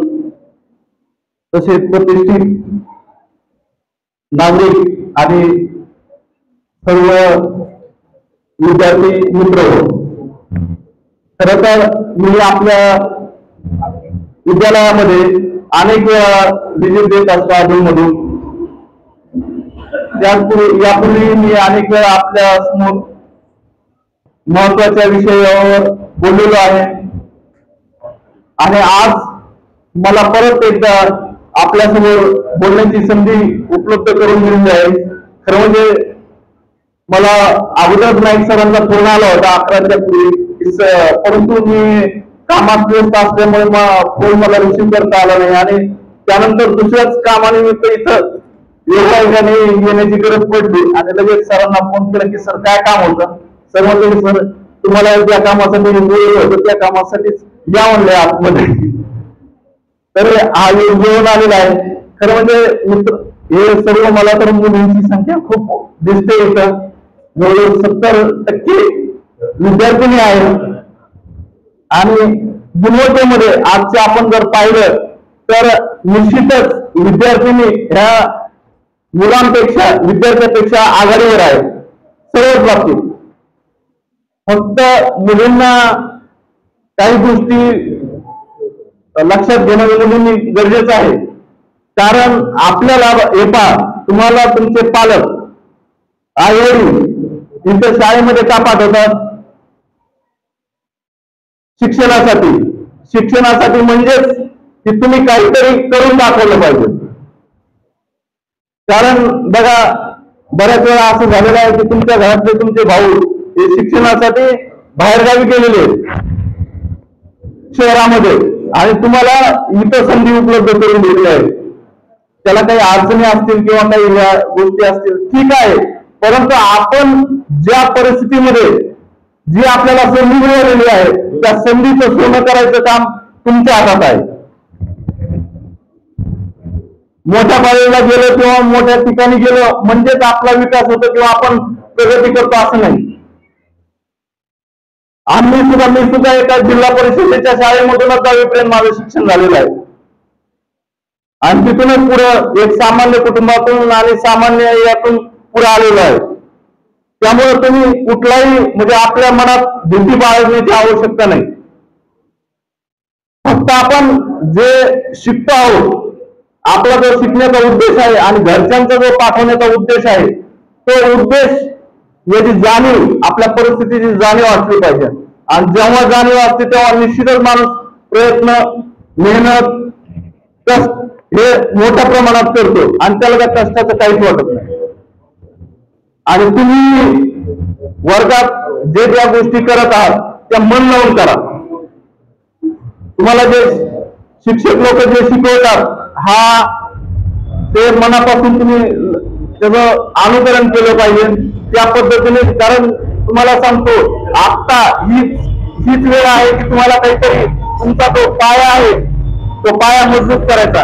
तसेच प्रतिष्ठित नागरिक आणि सर्व विद्यार्थी मित्र, खरं तर मी आपल्या विद्यालयामध्ये अनेक वेळा व्हिजिट देत असतो अधूनमधून. यापूर्वी मी अनेक वेळा आपल्या समोर महत्वाच्या विषयावर बोललेलो आहे आणि आज मला परत एकदा आपल्यासमोर बोलण्याची संधी उपलब्ध करून दिली आहे. खरं म्हणजे मला अगोदर नाईक सरांचा फोन आला होता 11च्या पूर्वी, परंतु मी कामात व्यस्त असल्यामुळे फोन मला रिसीव्ह करता आला नाही आणि त्यानंतर दुसऱ्याच कामानिमित्त इथं योगायोगाने येण्याची गरज पडली आणि लगेच सरांना फोन केला की सर काय काम होतं. सर म्हणले सर तुम्हाला ज्या कामासाठी बोलवलं होतं त्या कामासाठीच या म्हणले आतमध्ये. तर हा योग घेऊन आलेला आहे. खरं म्हणजे मित्र हे सर्व मला तर मुलींची संख्या खूप दिसते इथं, जवळजवळ 70% विद्यार्थिनी आहेत आणि गुणवत्तेमध्ये आजचे आपण जर पाहिलं तर निश्चितच विद्यार्थिनी ह्या मुलांपेक्षा विद्यार्थ्यांपेक्षा आघाडीवर आहे सर्वच बाबतीत. फक्त मुलींना काही गोष्टी लक्षात घेणं मुलींनी गरजेचं आहे, कारण आपल्याला हे पहा, तुम्हाला तुमचे पालक आई वडील इथे शाळेमध्ये का पाठवतात? शिक्षणासाठी म्हणजेच की तुम्ही काहीतरी करून दाखवलं पाहिजे. कारण बघा बऱ्याच वेळा असं झालेलं आहे की तुमच्या घरातले तुमचे भाऊ हे शिक्षणासाठी बाहेरगावी गेलेले शहरामध्ये आणि तुम्हाला इथं संधी उपलब्ध करून दिली आहे. त्याला काही अडचणी असतील किंवा काही गोष्टी असतील ठीक आहे, परंतु आपण ज्या परिस्थितीमध्ये जी आपल्याला संधी मिळालेली आहे त्या संधीचं सोनं करायचं काम तुमच्या हातात आहे. मोठ्या कॉलेजला गेलो किंवा मोठ्या ठिकाणी गेलो म्हणजेच आपला विकास होतो किंवा आपण प्रगती करतो असं नाही. मी सुद्धा एका जिल्हा परिषदेच्या शाळेमधूनच 10वी माझं शिक्षण झालेलं आहे आणि तिथूनच पुढे एक सामान्य कुटुंबातून आणि सामान्य यातून पुढे आलेलो आहे. त्यामुळे तुम्ही कुठलाही म्हणजे आपल्या मनात भीती बाळगण्याची आवश्यकता नाही. फक्त आपण जे शिकतो आहोत, आपला जो शिकण्याचा उद्देश आहे आणि घरच्यांचा जो पाठवण्याचा उद्देश आहे तो उद्देश याची जाणीव, आपल्या परिस्थितीची जाणीव असली पाहिजे. आणि जेव्हा जाणीव असते तेव्हा निश्चितच माणूस प्रयत्न, मेहनत, कष्ट हे मोठ्या प्रमाणात करतो आणि त्याला त्या कष्टाचं काहीच वाटत नाही. आणि तुम्ही वर्गात जे ज्या गोष्टी करत आहात त्या मन लावून करा. तुम्हाला जे शिक्षक लोक जे शिकवतात ते मनापासून तुम्ही त्याचं अनुकरण केलं पाहिजे त्या पद्धतीने. कारण तुम्हाला सांगतो, आता हीच वेळ आहे की तुम्हाला काहीतरी तुमचा तो पाया आहे तो पाया मजबूत करायचा.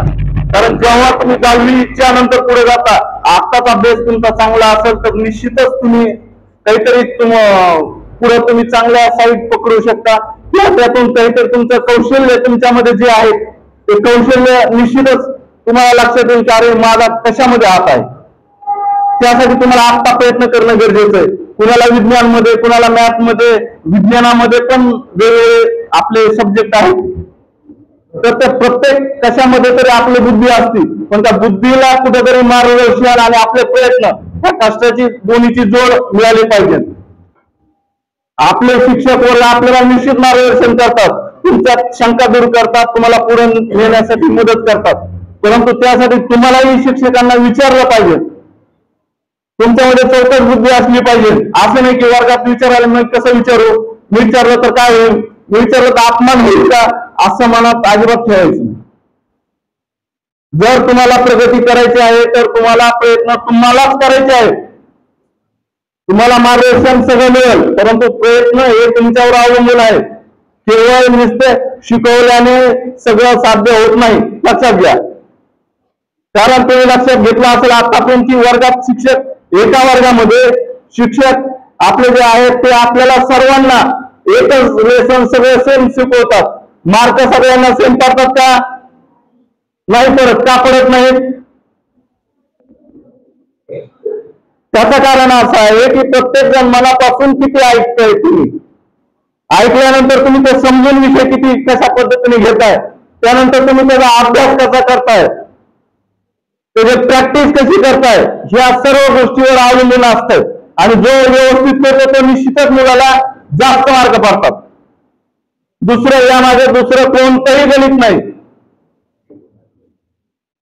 कारण जेव्हा तुम्ही 10वीच्या नंतर पुढे जाता, आत्ताच अभ्यास तुमचा चांगला असेल तर निश्चितच तुम्ही काहीतरी पुढे तुम्ही चांगल्या साईट पकडू शकता. त्यातून काहीतरी तुमचं कौशल्य तुमच्यामध्ये जे आहे ते कौशल्य निश्चितच तुम्हाला लक्षात येईल की अरे माझा कशामध्ये हात आहे. त्यासाठी तुम्हाला आत्ता प्रयत्न करणं गरजेचं आहे. कुणाला विज्ञानमध्ये, कुणाला मॅथमध्ये, विज्ञानामध्ये पण वेगवेगळे आपले सब्जेक्ट आहेत. तर ते प्रत्येक कशामध्ये तरी आपली बुद्धी असते, पण त्या बुद्धीला कुठेतरी मार्गदर्शन आणि आपले प्रयत्न त्या कष्टाची दोन्हीची जोड मिळाली पाहिजे. आपले शिक्षक वर्ग आपल्याला निश्चित मार्गदर्शन करतात, तुमच्या शंका दूर करतात, तुम्हाला पुढे नेण्यासाठी मदत करतात. परंतु त्यासाठी तुम्हालाही शिक्षकांना विचारलं पाहिजे. तुमच्यामध्ये चौकट बुद्धी असली पाहिजे. असं नाही की वर्गात विचारायला मी कसं विचारू, मी विचारलं तर काय होईल, मी विचारलं तर अपमान होईल का, असं मनात अजिबात ठेवायचं. जर तुम्हाला प्रगती करायची आहे तर तुम्हाला प्रयत्न तुम्हालाच करायचे आहे. तुम्हाला मार्गदर्शन सगळं मिळेल, परंतु प्रयत्न हे तुमच्यावर अवलंबून आहे. केवळ नुसते शिकवल्याने सगळं साध्य होत नाही, लक्षात घ्या. कारण तुम्ही लक्षात घेतलं असेल आतापर्यंत की वर्गात शिक्षक, एका वर्गामध्ये शिक्षक आपले जे आहेत ते आपल्याला सर्वांना एकच लेसन सगळे सेम शिकवतात. मार्क सगळ्यांना सेम पडतात का? नाही पडत. का पडत नाहीत? त्याचं कारण असं आहे की प्रत्येक जण मनापासून किती ऐकतोय. तुम्ही ऐकल्यानंतर तुम्ही ते समजून विषय किती कशा पद्धतीने घेताय, त्यानंतर तुम्ही त्याचा अभ्यास कसा करताय, त्याची प्रॅक्टिस कशी करताय, ह्या सर्व गोष्टीवर अवलंबून असतात. आणि जो व्यवस्थित करतो तो निश्चितच मुलाला जास्त मार्क पडतात. दुसरं यामागे दुसरं कोणतंही गणित नाही.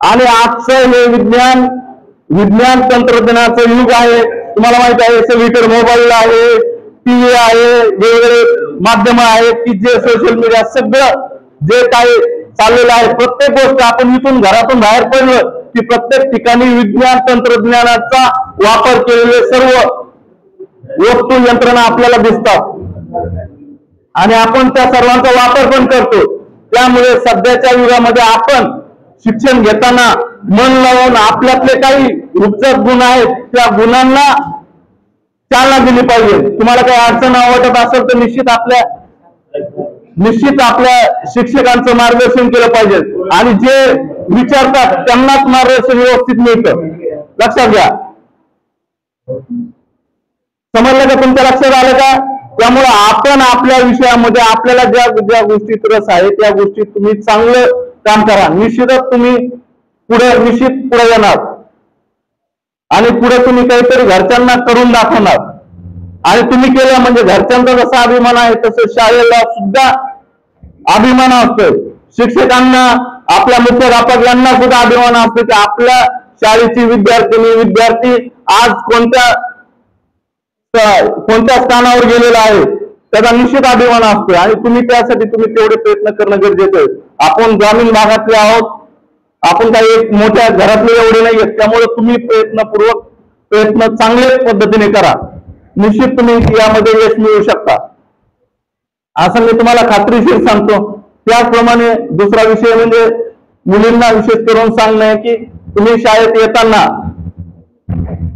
आणि आजचं हे विज्ञान तंत्रज्ञानाचं युग आहे. तुम्हाला माहिती आहे सगळीकडे मोबाईल आहे, टीव्ही आहे, वेगवेगळे माध्यम आहेत की जे सोशल मीडिया सगळं जे काही चाललेलं आहे, प्रत्येक गोष्ट आपण इथून घरातून बाहेर पडलं की प्रत्येक ठिकाणी विज्ञान तंत्रज्ञानाचा वापर केलेले सर्व वस्तू यंत्रणा आपल्याला दिसतात आणि आपण त्या सर्वांचा वापर पण करतो. त्यामुळे सध्याच्या युगामध्ये आपण शिक्षण घेताना मन लावून आपल्यातले काही उपजत गुण आहेत त्या गुणांना चालना दिली पाहिजे. तुम्हाला काही अडचण वाटत असेल तर निश्चित आपल्या शिक्षकांचं मार्गदर्शन केलं पाहिजे. आणि जे विचारतात त्यांनाच मार्गदर्शन व्यवस्थित मिळतं, लक्षात घ्या. समजलं का? तुमच्या लक्षात आलं का? त्यामुळे आपण आपल्या विषयामध्ये आपल्याला ज्या गोष्टीत रस आहे त्या गोष्टीत तुम्ही चांगलं काम करा. निश्चितच तुम्ही पुढे येणार आणि पुढे तुम्ही काहीतरी घरच्यांना करून दाखवणार. आणि तुम्ही केलं म्हणजे घरच्यांचा जसा अभिमान आहे तसं शाळेला सुद्धा अभिमान असतो. शिक्षकांना, आपल्या मुख्याध्यापक यांना सुद्धा अभिमान असतो की आपल्या शाळेची विद्यार्थी आज कोणत्या स्थानावर गेलेला आहे त्याचा निश्चित अभिमान असतो. आणि तुम्ही त्यासाठी तेवढे प्रयत्न करणं गरजेचं आहे. आपण ग्रामीण भागातले आहोत, आपण काही मोठ्या घरातले एवढे नाही आहेत. त्यामुळे तुम्ही प्रयत्न चांगल्या पद्धतीने करा. निश्चित तुम्ही यामध्ये यश मिळवू शकता असं मी तुम्हाला खात्रीशीर सांगतो. त्याचप्रमाणे दुसरा विषय म्हणजे मुलींना विशेष करून सांगणं की तुम्ही शाळेत येताना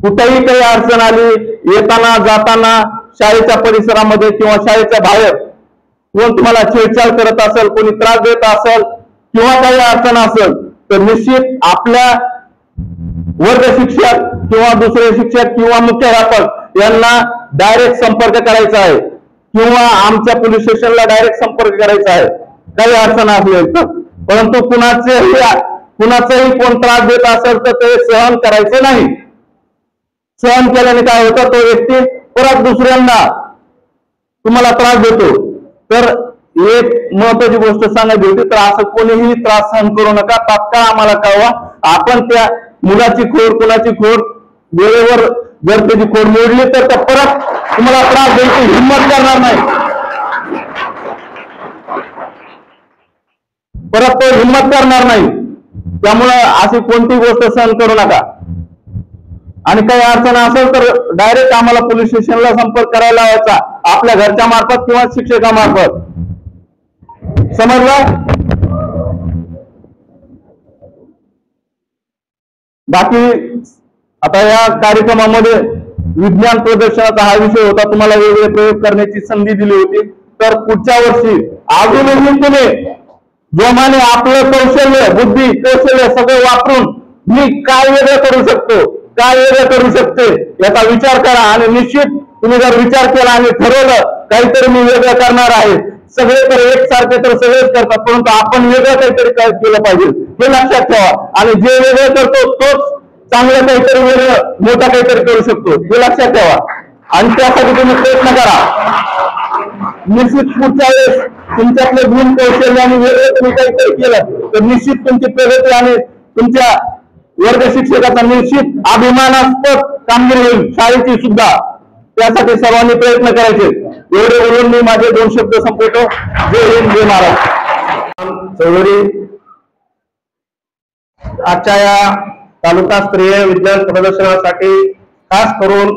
कुठेही काही अडचण आली, येताना जाताना शाळेच्या परिसरामध्ये किंवा शाळेच्या बाहेर कोण तुम्हाला छेडछाड करत असेल, कोणी त्रास देत असेल किंवा काही अडचण असेल तर निश्चित आपल्या वर्ग शिक्षक किंवा दुसरे शिक्षक किंवा मुख्याध्यापक यांना डायरेक्ट संपर्क करायचा आहे किंवा आमच्या पोलीस स्टेशनला डायरेक्ट संपर्क करायचा आहे काही अडचण असेल तर. परंतु कुणाचाही कोण त्रास देत असेल तर ते सहन करायचे नाही. सहन केल्याने काय होतं, तो व्यक्ती परत दुसऱ्यांना तुम्हाला त्रास देतो. तर एक महत्वाची गोष्ट सांगायची होती, तर असं कोणीही त्रास सहन करू नका. तात्काळ आम्हाला कळवा. आपण त्या मुलाची खोड, कुणाची खोड वेळेवर जर त्याची खोड मोडली तर परत तुम्हाला त्रास द्यायची हिंमत करणार नाही, परत तो हिंमत करणार नाही. त्यामुळे अशी कोणती गोष्ट सहन करू नका. आणि काही अडचण असेल तर डायरेक्ट आम्हाला पोलीस स्टेशनला संपर्क करायला लावायचा, आपल्या घरच्या मार्फत किंवा शिक्षकामार्फत. समजलं? बाकी आता या कार्यक्रमामध्ये विज्ञान प्रदर्शनाचा हा विषय होता, तुम्हाला वेगवेगळे प्रयोग करण्याची संधी दिली होती. तर पुढच्या वर्षी अजूनही तुम्ही जोमाने आपलं कौशल्य, बुद्धी, कौशल्य सगळं वापरून मी काय वेगळं करू शकतो, काय वेगळं करू शकते याचा विचार करा. आणि निश्चित तुम्ही जर विचार केला आणि ठरवलं काहीतरी मी वेगळं करणार आहे, सगळे तर एकसारखे तर सगळेच करतात, परंतु आपण वेगळं काहीतरी केलं पाहिजे हे लक्षात ठेवा. आणि जे वेगळं करतो तोच चांगलं काहीतरी वेगळं मोठं काहीतरी करू शकतो हे लक्षात ठेवा. आणि त्यासाठी तुम्ही प्रयत्न करा. निश्चित पुढच्या वेळेस तुमच्यातले गुण, कौशल्य आणि वेगळं तुम्ही काहीतरी केलं तर निश्चित तुमची प्रगती आणि तुमच्या वर्ग शिक्षकाचा निश्चित अभिमानास्पद कामगिरी होईल, शाळेची सुद्धा. त्यासाठी सर्वांनी प्रयत्न करायचे. एवढे बोलून मी माझे 2 शब्द संपवतो. जय हिंद, जय महाराष्ट्र. चौधरी आजच्या या तालुकास्तरीय विज्ञान प्रदर्शनासाठी खास करून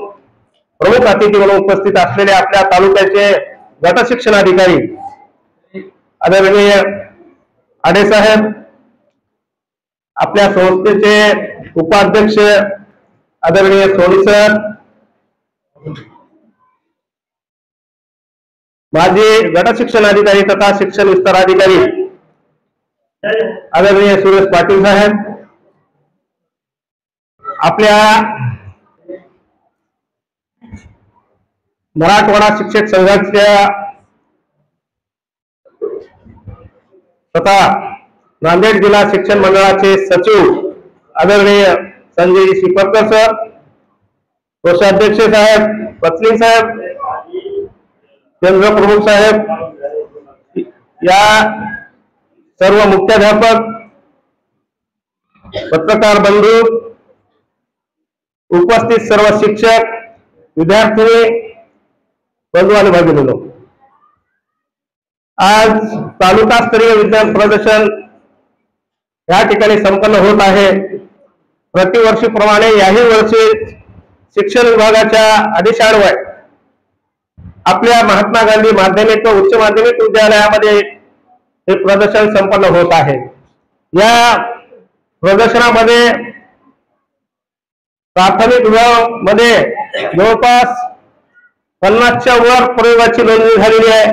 प्रमुख अतिथी म्हणून उपस्थित असलेले आपल्या तालुक्याचे गट शिक्षणाधिकारी आदरणीय आडे साहेब, आपल्या संस्थेचे उपाध्यक्ष आदरणीय सोनी सर, माजी गट शिक्षणाधिकारी तथा शिक्षण विस्तार अधिकारी आदरणीय सुरेश पाटील साहेब, आपल्या मराठवाडा शिक्षक संघाच्या तथा नांदेड जिल्हा शिक्षण मंडळाचे सचिव आदरणीय संजय शिपरकर सर, कोषाध्यक्ष साहेब, पत्नी साहेब, केंद्र प्रमुख साहेब, या सर्व मुख्याध्यापक, पत्रकार बंधू, उपस्थित सर्व शिक्षक, विद्यार्थी बंधू आणि भगिनींनो, आज तालुकास्तरीय विज्ञान प्रदर्शन या ठिकाणी संपन्न होत आहे. प्रतिवर्षीप्रमाणे याही वर्षी शिक्षण विभागाच्या आदेशान्वये आपल्या महात्मा गांधी माध्यमिक व उच्च माध्यमिक विद्यालयामध्ये हे प्रदर्शन संपन्न होत आहे. या प्रदर्शनामध्ये प्राथमिक विभागामध्ये जवळपास 50च्या वर प्रयोगाची नोंदणी झालेली आहे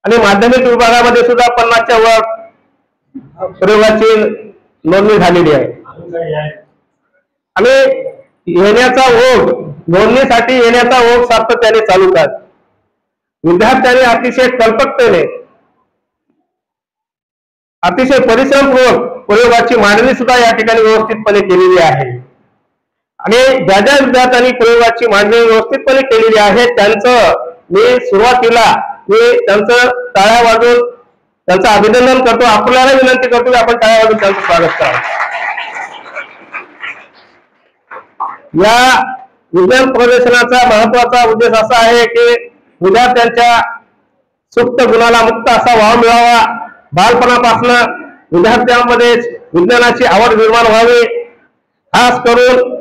आणि माध्यमिक विभागामध्ये सुद्धा 50च्या वर प्रयोगाची नोंदणी झालेली आहे. आणि येण्याचा ओघ, नोंदणीसाठी येण्याचा ओघ सातत्याने चालू आहे. विद्यार्थ्यांनी अतिशय कल्पकतेने, अतिशय परिश्रमपूर्वक प्रयोगाची मांडणी सुद्धा या ठिकाणी व्यवस्थितपणे केलेली आहे. आणि ज्या ज्या विद्यार्थ्यांनी प्रयोगाची मांडणी व्यवस्थितपणे केलेली आहे त्यांचं मी सुरुवातीला त्यांचं टाळ्या वाजवून त्यांचं अभिनंदन करतो. आपल्याला विनंती करतो की आपण टाळ्या वाजवून त्यांचं स्वागत करा. या विज्ञान प्रदर्शनाचा महत्वाचा उद्देश असा आहे की विद्यार्थ्यांच्या सुप्त गुणाला मुक्त असा वाव मिळावा. बालपणापासून विद्यार्थ्यांमध्ये विज्ञानाची आवड निर्माण व्हावी. खास करून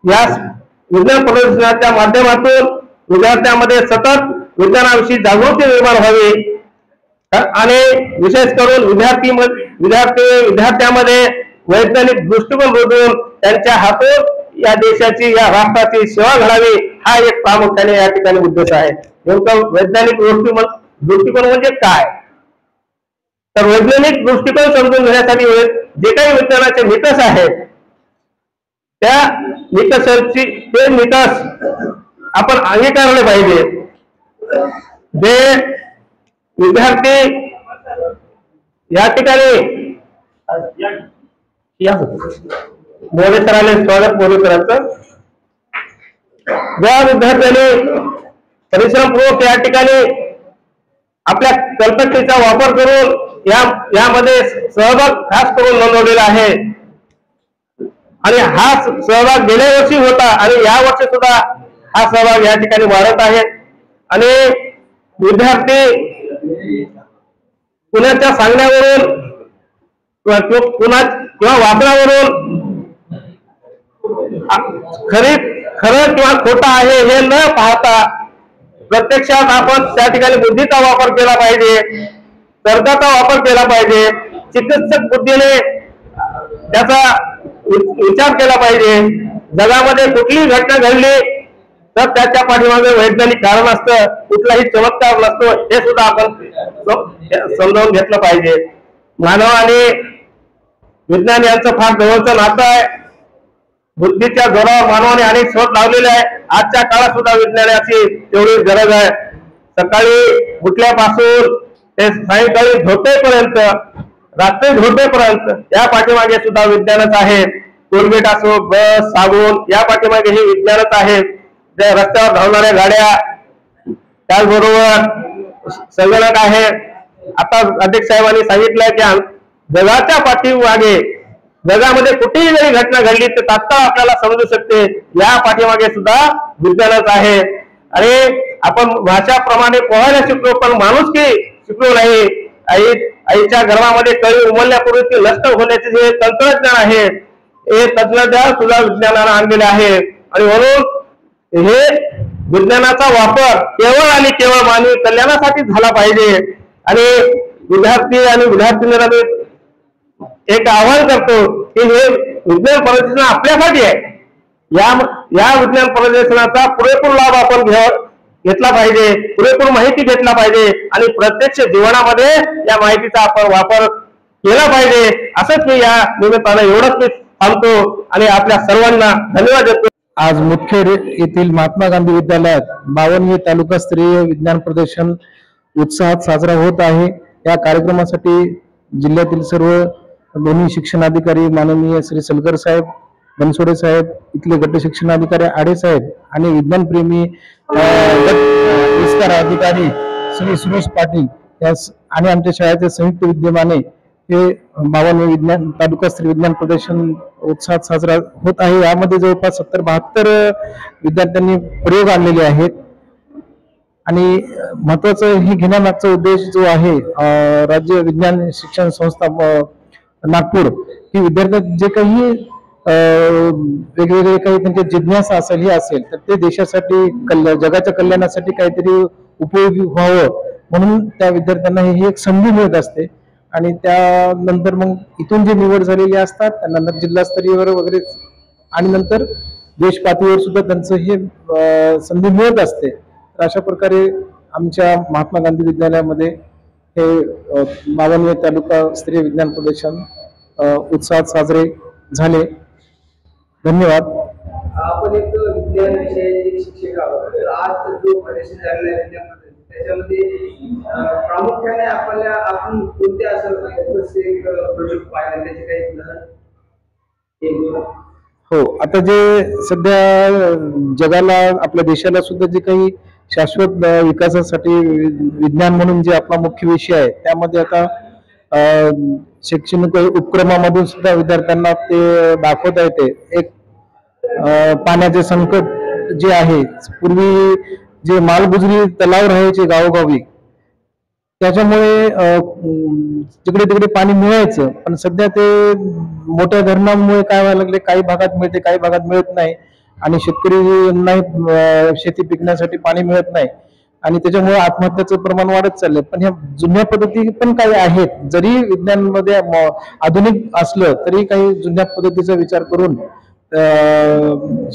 या विज्ञान प्रदर्शनाच्या माध्यमातून विद्यार्थ्यांमध्ये सतत विज्ञानाविषयी जागृती निर्माण व्हावी आणि विशेष करून विद्यार्थ्यांमध्ये वैज्ञानिक दृष्टिकोन रुजवून त्यांच्या हातून या देशाची, या राष्ट्राची सेवा घडावी हा एक प्रामुख्याने या ठिकाणी उद्देश आहे. नेमकं वैज्ञानिक दृष्टिकोन म्हणजे काय, तर वैज्ञानिक दृष्टिकोन समजून घेण्यासाठी जे काही विज्ञानाचे निकष आहेत त्या निकषांची ते निकष आपण अंगीकारले पाहिजे. जे विद्यार्थी या ठिकाणी मोरे सरांनी स्वागत मोरे सरांचं, ज्या विद्यार्थ्यांनी परिश्रमपूर्वक या ठिकाणी आपल्या कल्पकतेचा वापर करून यामध्ये सहभाग खास करून नोंदवलेला आहे आणि हा सहभाग गेल्या वर्षी होता आणि या वर्षी सुद्धा हा सहभाग या ठिकाणी वाढत आहे. आणि विद्यार्थी कुणाच्या सांगण्यावरून किंवा वाचनावरून खरं किंवा खोटं आहे हे न पाहता प्रत्यक्षात आपण त्या ठिकाणी बुद्धीचा वापर केला पाहिजे, तर्काचा वापर केला पाहिजे, चिकित्सक बुद्धीने त्याचा विचार केला पाहिजे. जगामध्ये कुठलीही घटना घडली तर त्याच्या पाठीमागे वैज्ञानिक कारण असतं, कुठलाही चमत्कार नसतो हे सुद्धा आपण समजावून घेतलं पाहिजे. मानव आणि विज्ञान यांचं फार जवळचं नातं आहे. बुद्धीच्या जोरावर मानवाने अनेक शोध लावलेले आहे. आजच्या काळात सुद्धा विज्ञानाची तेवढी गरज आहे. सकाळी उठल्यापासून ते सायंकाळी झोपेपर्यंत, रात्री झोपेपर्यंत या पाठीमागे सुद्धा विज्ञानच आहे. कोलगेट असो, बस, साबून या पाठीमागे हे विज्ञानच आहे. ज्या रस्त्यावर धावणाऱ्या गाड्या, त्याचबरोबर संगणक आहे. आता अध्यक्ष साहेबांनी सांगितलंय की जगाच्या पाठीमागे, जगामध्ये कुठेही जरी घटना घडली तर तात्काळ आपल्याला समजू शकते, या पाठीमागे सुद्धा विज्ञानच आहे. आणि आपण भाषाप्रमाणे पोहायला शिकलो पण माणुसकी शिकलो नाही. आईच्या गर्भामध्ये कळी उमलण्यापूर्वी ती नष्ट होण्याचे जे तंत्रज्ञान आहे हे तंत्रज्ञान सुद्धा विज्ञानाने आणलेले आहे. आणि म्हणून हे विज्ञानाचा वापर केवळ आणि केवळ मानवी कल्याणासाठी झाला पाहिजे. आणि विद्यार्थी आणि विद्यार्थिनींना एक आवाहन करतो की हे विज्ञान प्रदर्शन आपल्यासाठी आहे. या विज्ञान प्रदर्शनाचा पुरेपूर लाभ आपण घेतला पाहिजे, पुरेपूर माहिती घेतला पाहिजे आणि प्रत्यक्ष जीवनामध्ये या माहितीचा आपण वापर केला पाहिजे. असंच मी या निमित्तानं एवढंच मी थांबतो आणि आपल्या सर्वांना धन्यवाद देतो. आज मुदखेड येथील महात्मा गांधी विद्यालयात 52वे तालुकास्तरीय विज्ञान प्रदर्शन उत्साहात साजरा होत आहे. या कार्यक्रमासाठी जिल्ह्यातील सर्व दोन्ही शिक्षणाधिकारी माननीय श्री सलगर साहेब, बनसोडे साहेब, इथले गट शिक्षणाधिकारी आडे साहेब आणि विज्ञानप्रेमी विस्तार अधिकारी श्री सुरेश पाटील आणि आमच्या शाळेचे संयुक्त विद्यमाने हे 52वे विज्ञान तालुकास्तरीय विज्ञान प्रदर्शन उत्साहात साजरा होत आहे. यामध्ये जवळपास 70-72 विद्यार्थ्यांनी प्रयोग आणलेले आहेत. आणि महत्वाचं हे घेण्यामागचा उद्देश जो आहे, राज्य विज्ञान शिक्षण संस्था नागपूर ही विद्यार्थ्यांना जे काही वेगवेगळे काही त्यांच्या जिज्ञासा असेल हे असेल तर ते देशासाठी जगाच्या कल्याणासाठी काहीतरी उपयोगी व्हावं म्हणून त्या विद्यार्थ्यांना ही एक संधी मिळत असते. आणि त्यानंतर मग इथून जे निवड झालेली असतात त्यानंतर जिल्हास्तरीयवर वगैरे आणि नंतर देश पातळीवर सुद्धा त्यांचं हे संधी मिळत असते. तर अशा प्रकारे आमच्या महात्मा गांधी विद्यालयामध्ये हे 52वे तालुकास्तरीय विज्ञान प्रदर्शन उत्साहात साजरे झाले. धन्यवाद. आपण एक विज्ञान विषयाचे शिक्षक आहोत. तर आज जो प्रदर्शन झालेला आहे त्याच्यामध्ये प्रामुख्याने आपण कोणत्या असं प्रोजेक्ट पाहिजे त्याचे काही उदाहरण? हो, आता जे सध्या जगाला आपल्या देशाला सुद्धा जे काही शाश्वत विकासासाठी विज्ञान म्हणून जे आपला मुख्य विषय आहे त्यामध्ये आता शैक्षणिक उपक्रमामधून सुद्धा विद्यार्थ्यांना ते दाखवता येते. एक पाण्याचे संकट जे आहे, पूर्वी जे मालगुजरी तलाव राहायचे गावोगावी त्याच्यामुळे तिकडे तिकडे पाणी मिळायचं, पण सध्या ते मोठ्या धरणामुळे काय व्हायला लागले, काही भागात मिळते काही भागात मिळत नाही आणि शेतकरी शेती पिकण्यासाठी पाणी मिळत नाही आणि त्याच्यामुळे आत्महत्याचं प्रमाण वाढत चाललंय. पण ह्या जुन्या पद्धती पण काही आहेत, जरी विज्ञानमध्ये आधुनिक असलं तरी काही जुन्या पद्धतीचा विचार करून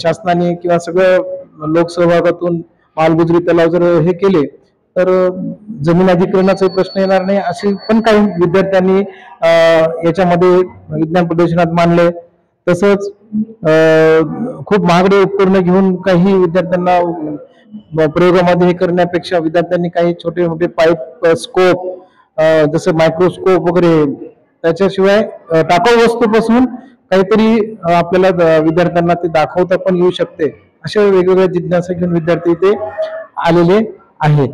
शासनाने किंवा सगळं लोकसहभागातून मालगुजरी तलाव जर हे केले तर जमीन अधिग्रहणाचा प्रश्न येणार नाही असे पण काही विद्यार्थ्यांनी याच्यामध्ये विज्ञान प्रदर्शनात मांडले. तसंच खूप महागडे उपकरण घेऊन काही विद्यार्थ्यांना प्रयोगामध्ये हे करण्यापेक्षा विद्यार्थ्यांनी काही छोटे मोठे पाईप, स्कोप, जसं मायक्रोस्कोप वगैरे, त्याच्याशिवाय टाकाऊ वस्तूपासून काहीतरी आपल्याला विद्यार्थ्यांना ते दाखवता पण येऊ शकते. अशा वेगवेगळ्या जिज्ञासा घेऊन विद्यार्थी इथे आलेले आहेत.